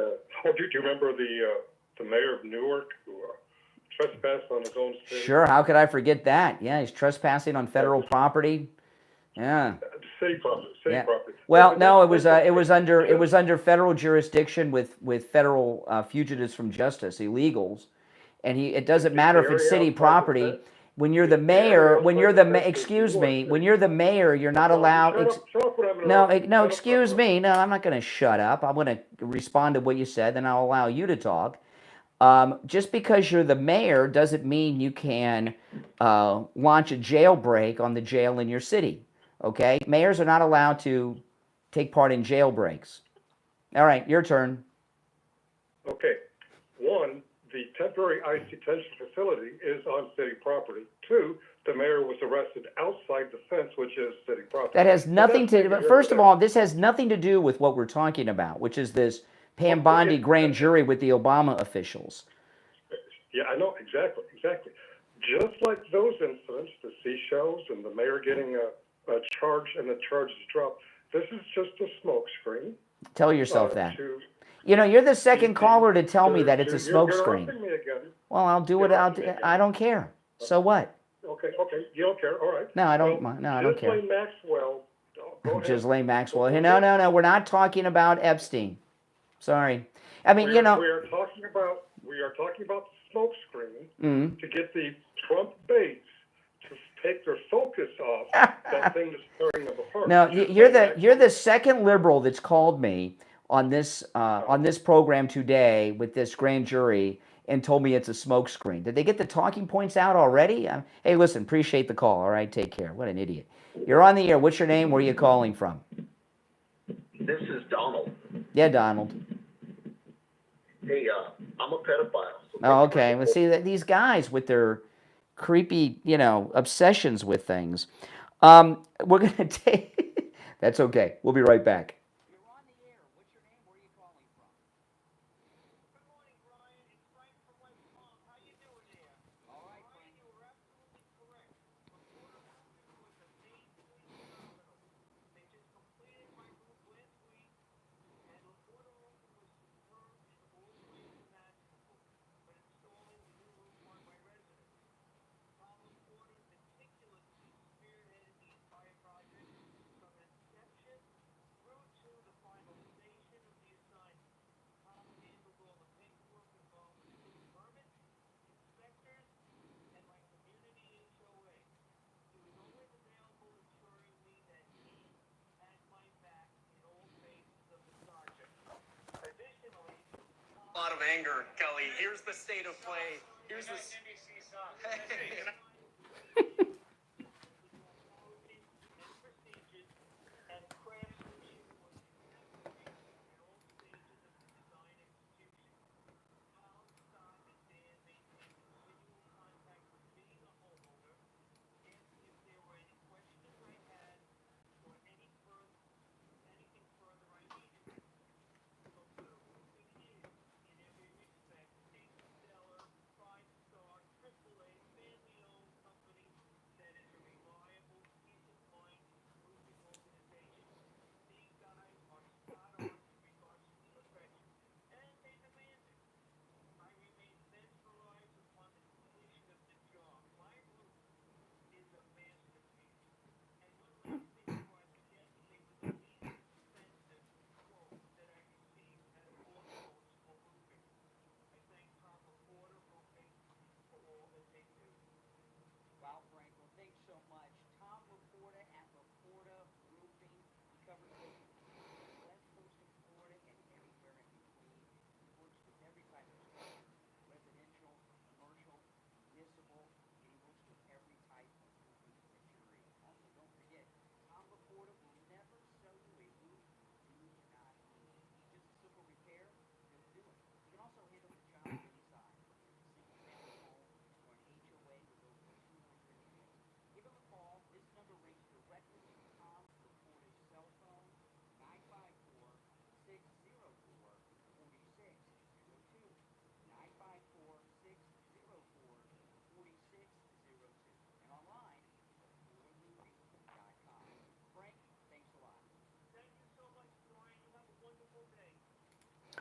Oh, do you remember the mayor of Newark who trespassed on his own city? Sure. How could I forget that? Yeah, he's trespassing on federal property. Yeah. City property. Property. Well, no, it was under federal jurisdiction with federal fugitives from justice, illegals, and it doesn't matter if it's city property. When you're the mayor, when you're the mayor, you're not allowed. Excuse me. No, I'm not going to shut up. I'm going to respond to what you said, then I'll allow you to talk. Just because you're the mayor doesn't mean you can launch a jailbreak on the jail in your city. Okay? Mayors are not allowed to take part in jailbreaks. All right, your turn. Okay. One, the temporary ICE detention facility is on city property. Two, the mayor was arrested outside the fence, which is city property. That has nothing to. But first of all, this has nothing to do with what we're talking about, which is this Pam Bondi grand jury with the Obama officials. Yeah, I know exactly. Just like those incidents, the seashells and the mayor getting a charge and the charges dropped. This is just a smokescreen. Tell yourself that. You're the second caller to tell me that it's a smokescreen. Well, I'll do it. I don't care. So what? Okay. You don't care. All right. No, I don't. No, I don't care. Ghislaine Maxwell. Ghislaine Maxwell. No. We're not talking about Epstein. Sorry. I mean, we are talking about the smokescreen to get the Trump base to take their focus off that thing that's tearing them apart. No, you're the second liberal that's called me on this program today with this grand jury and told me it's a smokescreen. Did they get the talking points out already? Hey, listen, appreciate the call. All right, take care. What an idiot. You're on the air. What's your name? Where are you calling from? This is Donald. Yeah, Donald. Hey, I'm a pedophile. So oh, okay. Well, see, these guys with their creepy, obsessions with things. We're going to take... That's okay. We'll be right back. A lot of anger, Kelly. Here's the state of play. Here's the NBC song.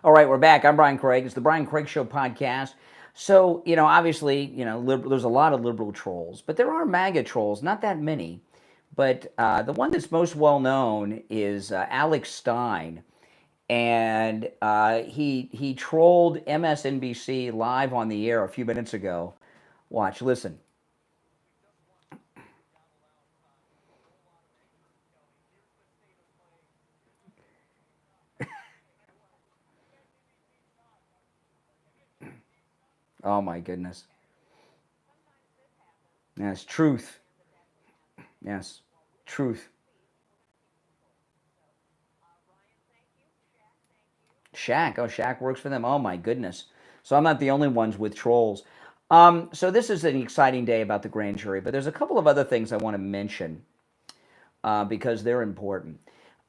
All right, we're back. I'm Brian Craig. It's the Brian Craig Show podcast. So, obviously, there's a lot of liberal trolls, but there are MAGA trolls, not that many. But the one that's most well known is Alex Stein. And he trolled MSNBC live on the air a few minutes ago. Watch, listen. Oh my goodness. Yes, truth. Yes, truth. Shaq. Oh, Shaq works for them. Oh my goodness. So I'm not the only ones with trolls. So this is an exciting day about the grand jury, but there's a couple of other things I want to mention because they're important.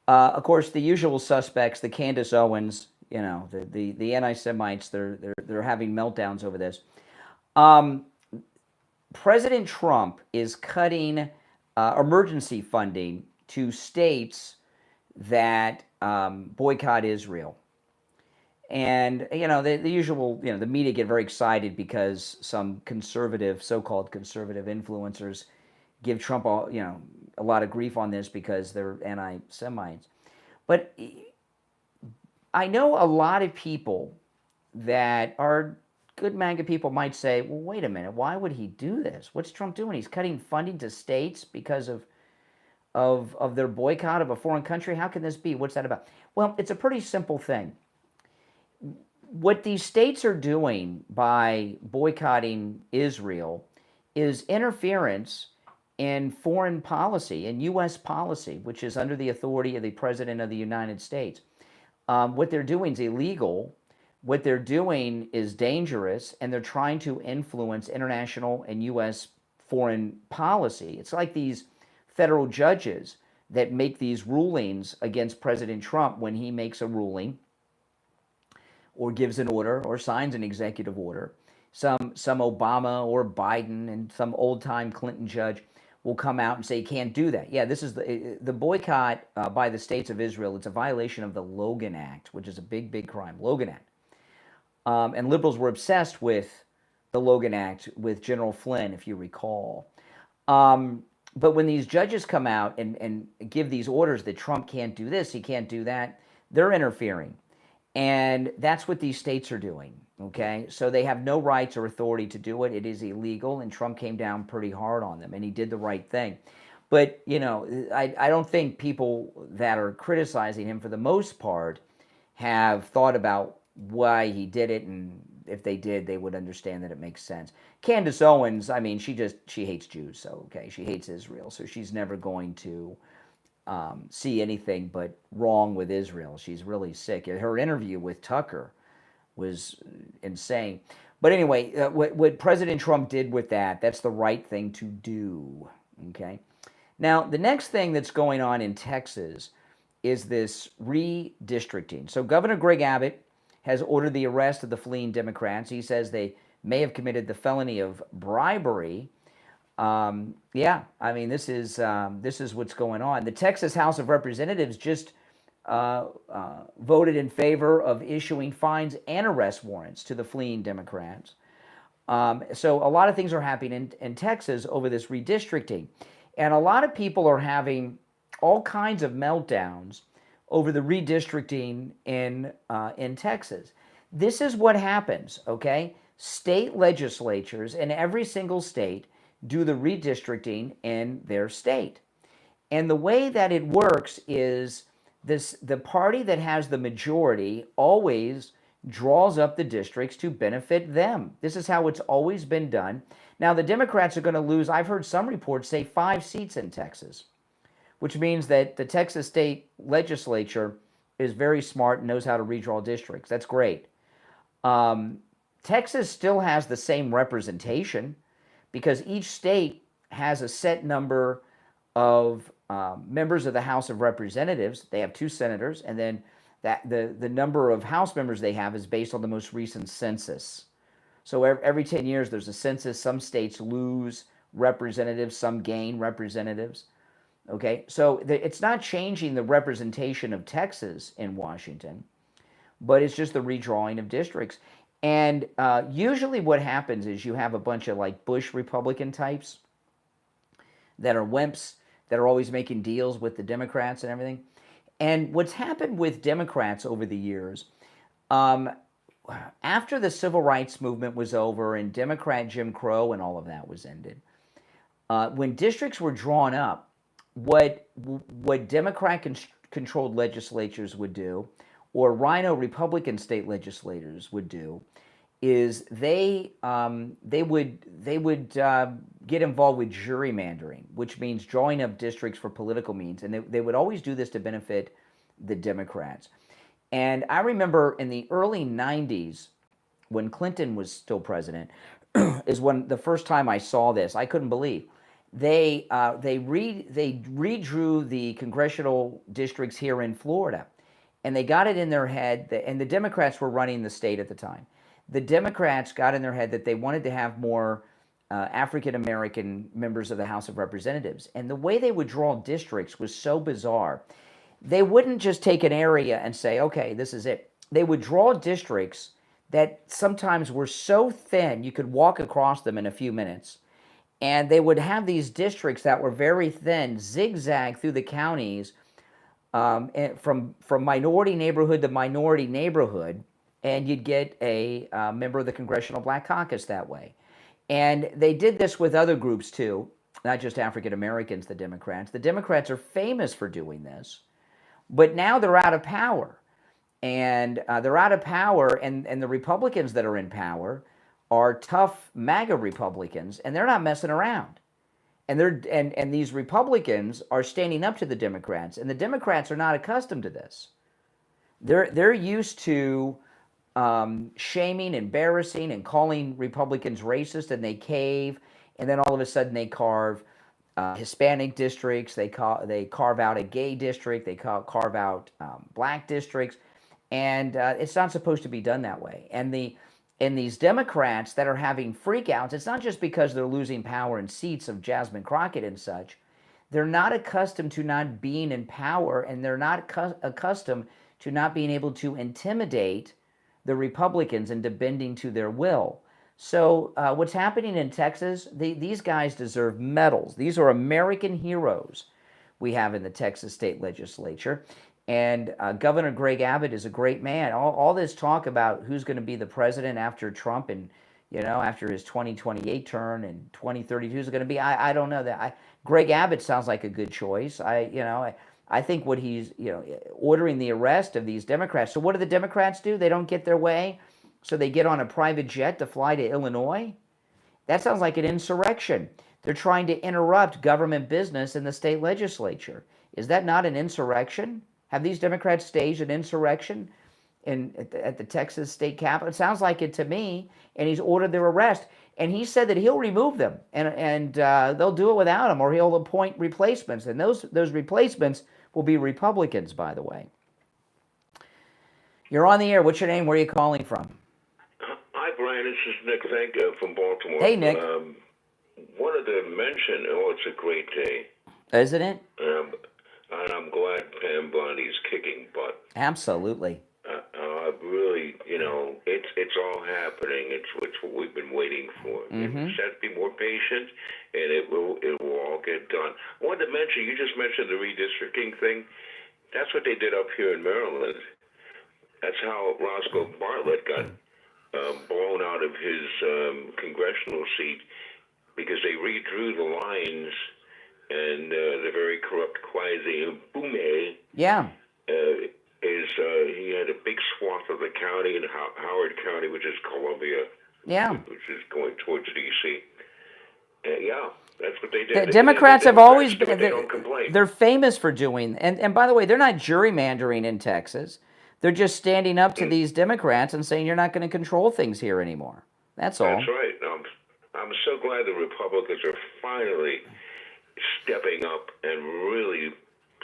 Of course, the usual suspects, the Candace Owens, the anti-Semites, they're having meltdowns over this. President Trump is cutting emergency funding to states that boycott Israel. And, the usual, the media get very excited because some conservative, so-called conservative influencers give Trump, a lot of grief on this because they're anti-Semites. But I know a lot of people that are good MAGA people might say, well, wait a minute, why would he do this? What's Trump doing? He's cutting funding to states because of their boycott of a foreign country. How can this be? What's that about? Well, it's a pretty simple thing. What these states are doing by boycotting Israel is interference in foreign policy, in U.S. policy, which is under the authority of the President of the United States. What they're doing is illegal. What they're doing is dangerous, and they're trying to influence international and U.S. foreign policy. It's like these federal judges that make these rulings against President Trump when he makes a ruling or gives an order or signs an executive order. Some Obama or Biden and some old-time Clinton judge will come out and say, you can't do that. Yeah, this is the boycott by the states of Israel. It's a violation of the Logan Act, which is a big, big crime. Logan Act. And liberals were obsessed with the Logan Act with General Flynn, if you recall. But when these judges come out and give these orders that Trump can't do this, he can't do that, they're interfering. And that's what these states are doing, okay? So they have no rights or authority to do it. It is illegal, and Trump came down pretty hard on them, and he did the right thing. But, I don't think people that are criticizing him for the most part have thought about why he did it, and if they did, they would understand that it makes sense. Candace Owens, I mean, she hates Jews, so, okay, she hates Israel, so she's never going to see anything but wrong with Israel. She's really sick. Her interview with Tucker was insane. But anyway, what President Trump did with that's the right thing to do, okay? Now, the next thing that's going on in Texas is this redistricting. So Governor Greg Abbott has ordered the arrest of the fleeing Democrats. He says they may have committed the felony of bribery. Yeah, I mean, this is what's going on. The Texas House of Representatives just voted in favor of issuing fines and arrest warrants to the fleeing Democrats. So a lot of things are happening in Texas over this redistricting. And a lot of people are having all kinds of meltdowns over the redistricting in Texas. This is what happens, okay? State legislatures in every single state do the redistricting in their state. And the way that it works is the party that has the majority always draws up the districts to benefit them. This is how it's always been done. Now, the Democrats are going to lose, I've heard some reports say 5 seats in Texas, which means that the Texas state legislature is very smart and knows how to redraw districts. That's great. Texas still has the same representation because each state has a set number of members of the House of Representatives. They have 2 senators, and then the number of House members they have is based on the most recent census. So every 10 years there's a census. Some states lose representatives, some gain representatives. Okay, so it's not changing the representation of Texas in Washington. but it's just the redrawing of districts. And usually what happens is you have a bunch of like Bush Republican types that are wimps that are always making deals with the Democrats and everything. And what's happened with Democrats over the years, after the civil rights movement was over and Democrat Jim Crow and all of that was ended, when districts were drawn up, what Democrat-controlled legislatures would do, or Rhino Republican state legislators would do, is they would get involved with gerrymandering, which means drawing up districts for political means, and they would always do this to benefit the Democrats. And I remember in the early 90s, when Clinton was still president, is when the first time I saw this. I couldn't believe they redrew the congressional districts here in Florida, and they got it in their head that, and the Democrats were running the state at the time. The Democrats got in their head that they wanted to have more African American members of the House of Representatives, and the way they would draw districts was so bizarre. They wouldn't just take an area and say, okay, this is it. They would draw districts that sometimes were so thin you could walk across them in a few minutes. And they would have these districts that were very thin, zigzag through the counties, from minority neighborhood to minority neighborhood, and you'd get a member of the Congressional Black Caucus that way. And they did this with other groups too, not just African Americans, the Democrats. The Democrats are famous for doing this. But now they're out of power, and they're out of power, and the Republicans that are in power are tough MAGA Republicans, and they're not messing around. And these Republicans are standing up to the Democrats, and the Democrats are not accustomed to this. They're used to shaming, embarrassing, and calling Republicans racist, and they cave, and then all of a sudden they carve Hispanic districts, they carve out a gay district, they carve out black districts, and it's not supposed to be done that way. And these Democrats that are having freakouts, it's not just because they're losing power and seats of Jasmine Crockett and such. They're not accustomed to not being in power, and they're not accustomed to not being able to intimidate the Republicans into bending to their will. So what's happening in Texas, these guys deserve medals. These are American heroes we have in the Texas state legislature. And Governor Greg Abbott is a great man. All this talk about who's going to be the president after Trump and, after his 2028 turn and 2032 is going to be, I don't know that. Greg Abbott sounds like a good choice. I think what he's, ordering the arrest of these Democrats. So what do the Democrats do? They don't get their way. So they get on a private jet to fly to Illinois? That sounds like an insurrection. They're trying to interrupt government business in the state legislature. Is that not an insurrection? Have these Democrats staged an insurrection at the Texas state capitol? It sounds like it to me, and he's ordered their arrest. And he said that he'll remove them, and they'll do it without him, or he'll appoint replacements. And those replacements will be Republicans, by the way. You're on the air. What's your name? Where are you calling from? Hi, Brian. This is Nick Thank from Baltimore. Hey, Nick. Wanted to mention, it's a great day. Isn't it? And I'm glad Pam Bondi's kicking butt. Absolutely. Really, it's all happening. It's what we've been waiting for. Mm-hmm. Just have to be more patient, and it will all get done. I wanted to mention, you just mentioned the redistricting thing. That's what they did up here in Maryland. That's how Roscoe Bartlett got blown out of his congressional seat, because they redrew the lines, and the very corrupt Kwasi Mfume he had a big swath of the county in Howard County, which is Columbia, which is going towards D.C. That's what they did. The Democrats have always been, they don't complain. They're famous for doing, and by the way, they're not gerrymandering in Texas. They're just standing up to these Democrats and saying, you're not going to control things here anymore. That's all. That's right. I'm so glad the Republicans are finally stepping up and really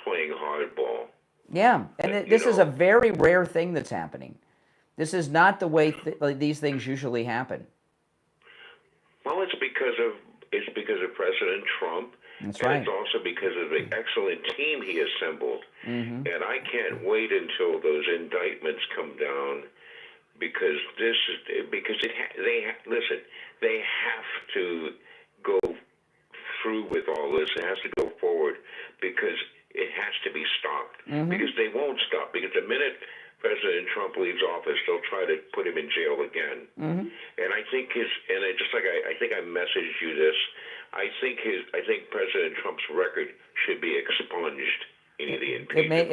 playing hardball. Yeah, and this is a very rare thing that's happening. This is not the way these things usually happen. Well, it's because of President Trump. That's and right. It's also because of the excellent team he assembled. Mm-hmm. And I can't wait until those indictments come down, because listen, they have to go through with all this. It has to go forward, because it has to be stopped. Mm-hmm. Because they won't stop. Because the minute President Trump leaves office, they'll try to put him in jail again. Mm-hmm. And I think I think I messaged you this. I think President Trump's record should be expunged in the impeachment.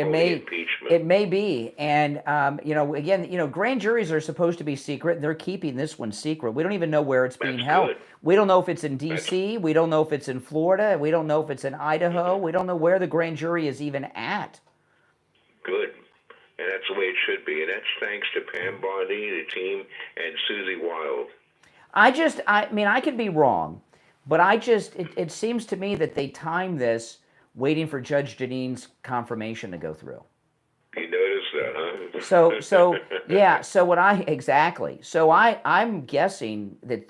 It may be, and again, grand juries are supposed to be secret. They're keeping this one secret. We don't even know where it's being held. Good. We don't know if it's in D.C. We don't know if it's in Florida. We don't know if it's in Idaho. We don't know where the grand jury is even at. Good. And that's the way it should be. And that's thanks to Pam Bondi, the team, and Susie Wild. I could be wrong, but it seems to me that they timed this waiting for Judge Jeanine's confirmation to go through. You noticed that, huh? So I'm guessing that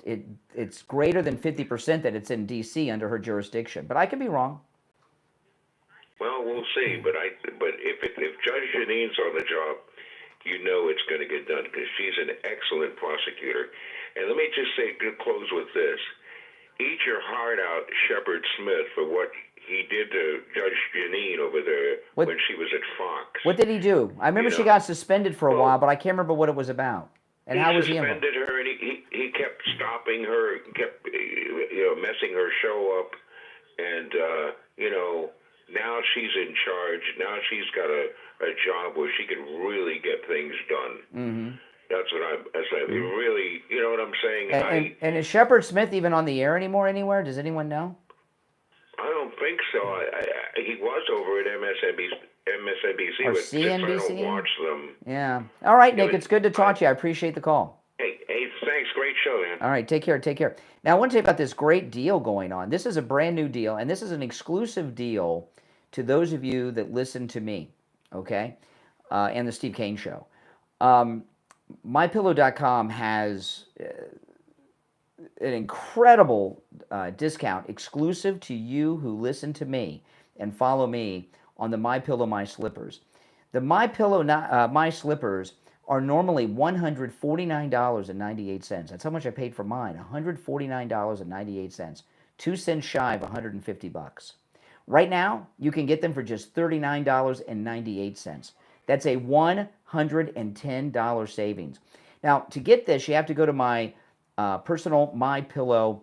it's greater than 50% that it's in D.C. under her jurisdiction, but I could be wrong. Well, we'll see. But if Judge Jeanine's on the job, it's going to get done, because she's an excellent prosecutor. And let me just close with this: eat your heart out, Shepard Smith, for what he did to Judge Jeanine over there when she was at Fox. What did he do? I remember she got suspended for a while, but I can't remember what it was about. And how was he involved? He suspended her, and he kept stopping her, kept messing her show up, and now she's in charge. Now she's got a job where she can really get things done. Mm-hmm. That's what really, you know what I'm saying? And is Shepard Smith even on the air anymore anywhere? Does anyone know? I don't think so. He was over at MSNBC, or but CNBC? I don't watch them. Yeah. All right, Nick, it's good to talk to you. I appreciate the call. Hey, thanks. Great show, man. All right, take care. Now, I want to tell you about this great deal going on. This is a brand new deal, and this is an exclusive deal to those of you that listen to me, okay, and the Steve Kane Show. MyPillow.com has an incredible discount exclusive to you who listen to me and follow me on the MyPillow My Slippers. The MyPillow My Slippers are normally $149.98. That's how much I paid for mine, $149.98, 2 cents shy of $150. Right now, you can get them for just $39.98. That's a $110 savings. Now, to get this, you have to go to my personal MyPillow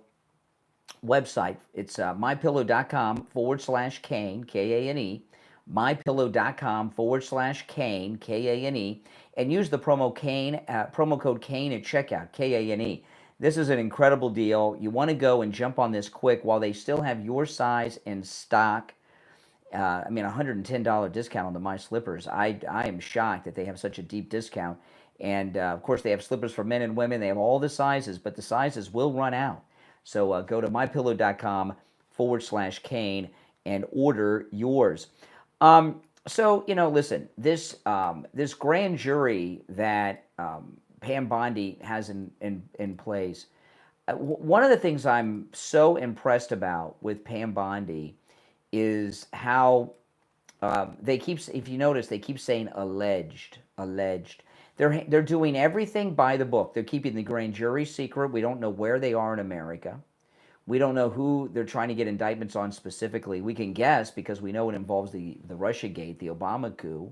website. It's mypillow.com/Kane, Kane, mypillow.com/Kane, Kane, and use the promo code Kane at checkout, Kane. This is an incredible deal. You want to go and jump on this quick while they still have your size in stock. $110 discount on the My Slippers. I am shocked that they have such a deep discount. And, of course, they have slippers for men and women. They have all the sizes, but the sizes will run out. So go to mypillow.com/Kane and order yours. Listen, this grand jury that Pam Bondi has in place, one of the things I'm so impressed about with Pam Bondi is how if you notice, they keep saying alleged. They're doing everything by the book. They're keeping the grand jury secret. We don't know where they are in America. We don't know who they're trying to get indictments on specifically. We can guess because we know it involves the Russiagate, the Obama coup.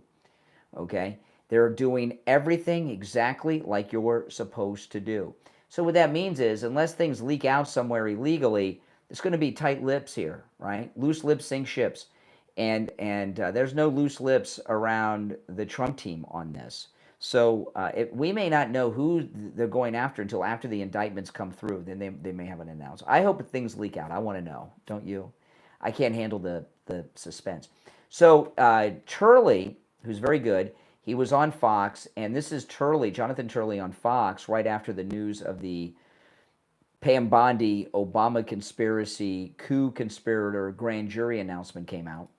Okay? They're doing everything exactly like you're supposed to do. So what that means is, unless things leak out somewhere illegally, it's going to be tight lips here, right? Loose lips sink ships. And there's no loose lips around the Trump team on this. So we may not know who they're going after until after the indictments come through. Then they may have an announcement. I hope things leak out. I want to know. Don't you? I can't handle the suspense. So Turley, who's very good, he was on Fox. And this is Jonathan Turley on Fox right after the news of the Pam Bondi Obama conspiracy coup conspirator grand jury announcement came out.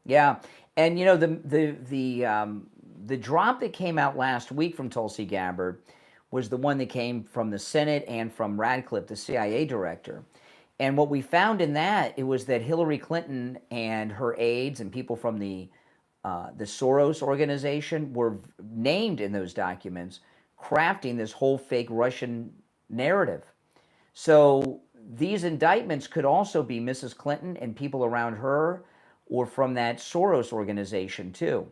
Yeah, and you know the drop that came out last week from Tulsi Gabbard was the one that came from the Senate and from Radcliffe, the CIA director. And what we found in that, it was that Hillary Clinton and her aides and people from the Soros organization were named in those documents, crafting this whole fake Russian narrative. So these indictments could also be Mrs. Clinton and people around her, or from that Soros organization too.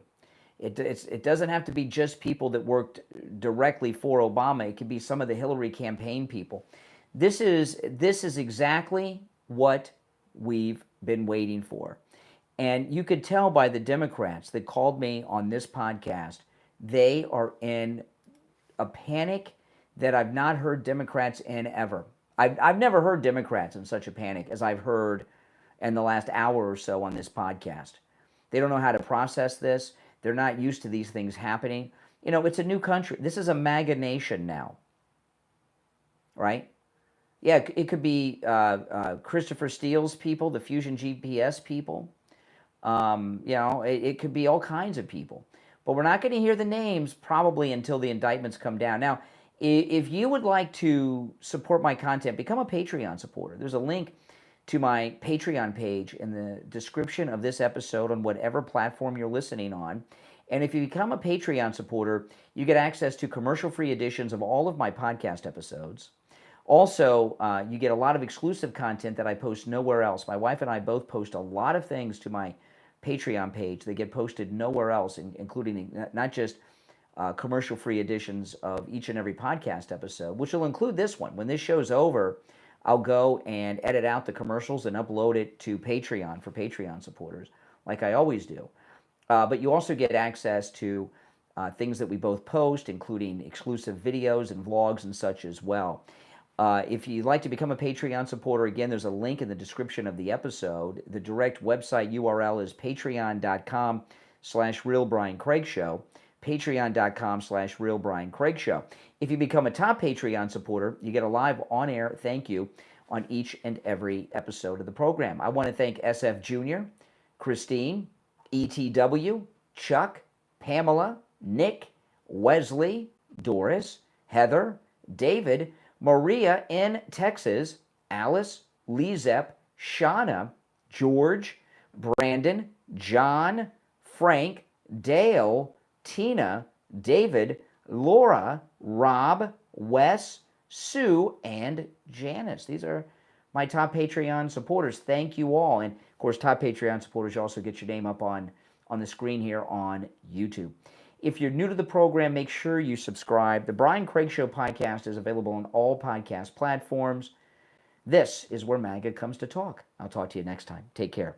It doesn't have to be just people that worked directly for Obama. It could be some of the Hillary campaign people. This is exactly what we've been waiting for. And you could tell by the Democrats that called me on this podcast, they are in a panic that I've not heard Democrats in ever. I've never heard Democrats in such a panic as I've heard in the last hour or so on this podcast. They don't know how to process this. They're not used to these things happening. You know, it's a new country. This is a MAGA nation now, right? Yeah, it could be Christopher Steele's people, the Fusion GPS people. You know, it could be all kinds of people. But we're not going to hear the names probably until the indictments come down. Now, if you would like to support my content, become a Patreon supporter. There's a link to my Patreon page in the description of this episode on whatever platform you're listening on. And if you become a Patreon supporter, you get access to commercial-free editions of all of my podcast episodes. Also, you get a lot of exclusive content that I post nowhere else. My wife and I both post a lot of things to my Patreon page that get posted nowhere else, including not just commercial-free editions of each and every podcast episode, which will include this one. When this show's over, I'll go and edit out the commercials and upload it to Patreon for Patreon supporters, like I always do. But you also get access to things that we both post, including exclusive videos and vlogs and such as well. If you'd like to become a Patreon supporter, again, there's a link in the description of the episode. The direct website URL is patreon.com/RealBrianCraigShow, patreon.com/RealBrianCraigShow. If you become a top Patreon supporter, you get a live on-air thank you on each and every episode of the program. I want to thank SFjr, Christine, ETW, Chuck, Pamela, Nick, Wesley, Doris, Heather, David, Maria in Texas, Alice, LeeZep, Shawna, George, Brandon, John, Frank, Dale, Tina, David, Laura, Rob, Wes, Sue, and Janice. These are my top Patreon supporters. Thank you all. And of course, top Patreon supporters, you also get your name up on the screen here on YouTube. If you're new to the program, make sure you subscribe. The Brian Craig Show podcast is available on all podcast platforms. This is where MAGA comes to talk. I'll talk to you next time. Take care.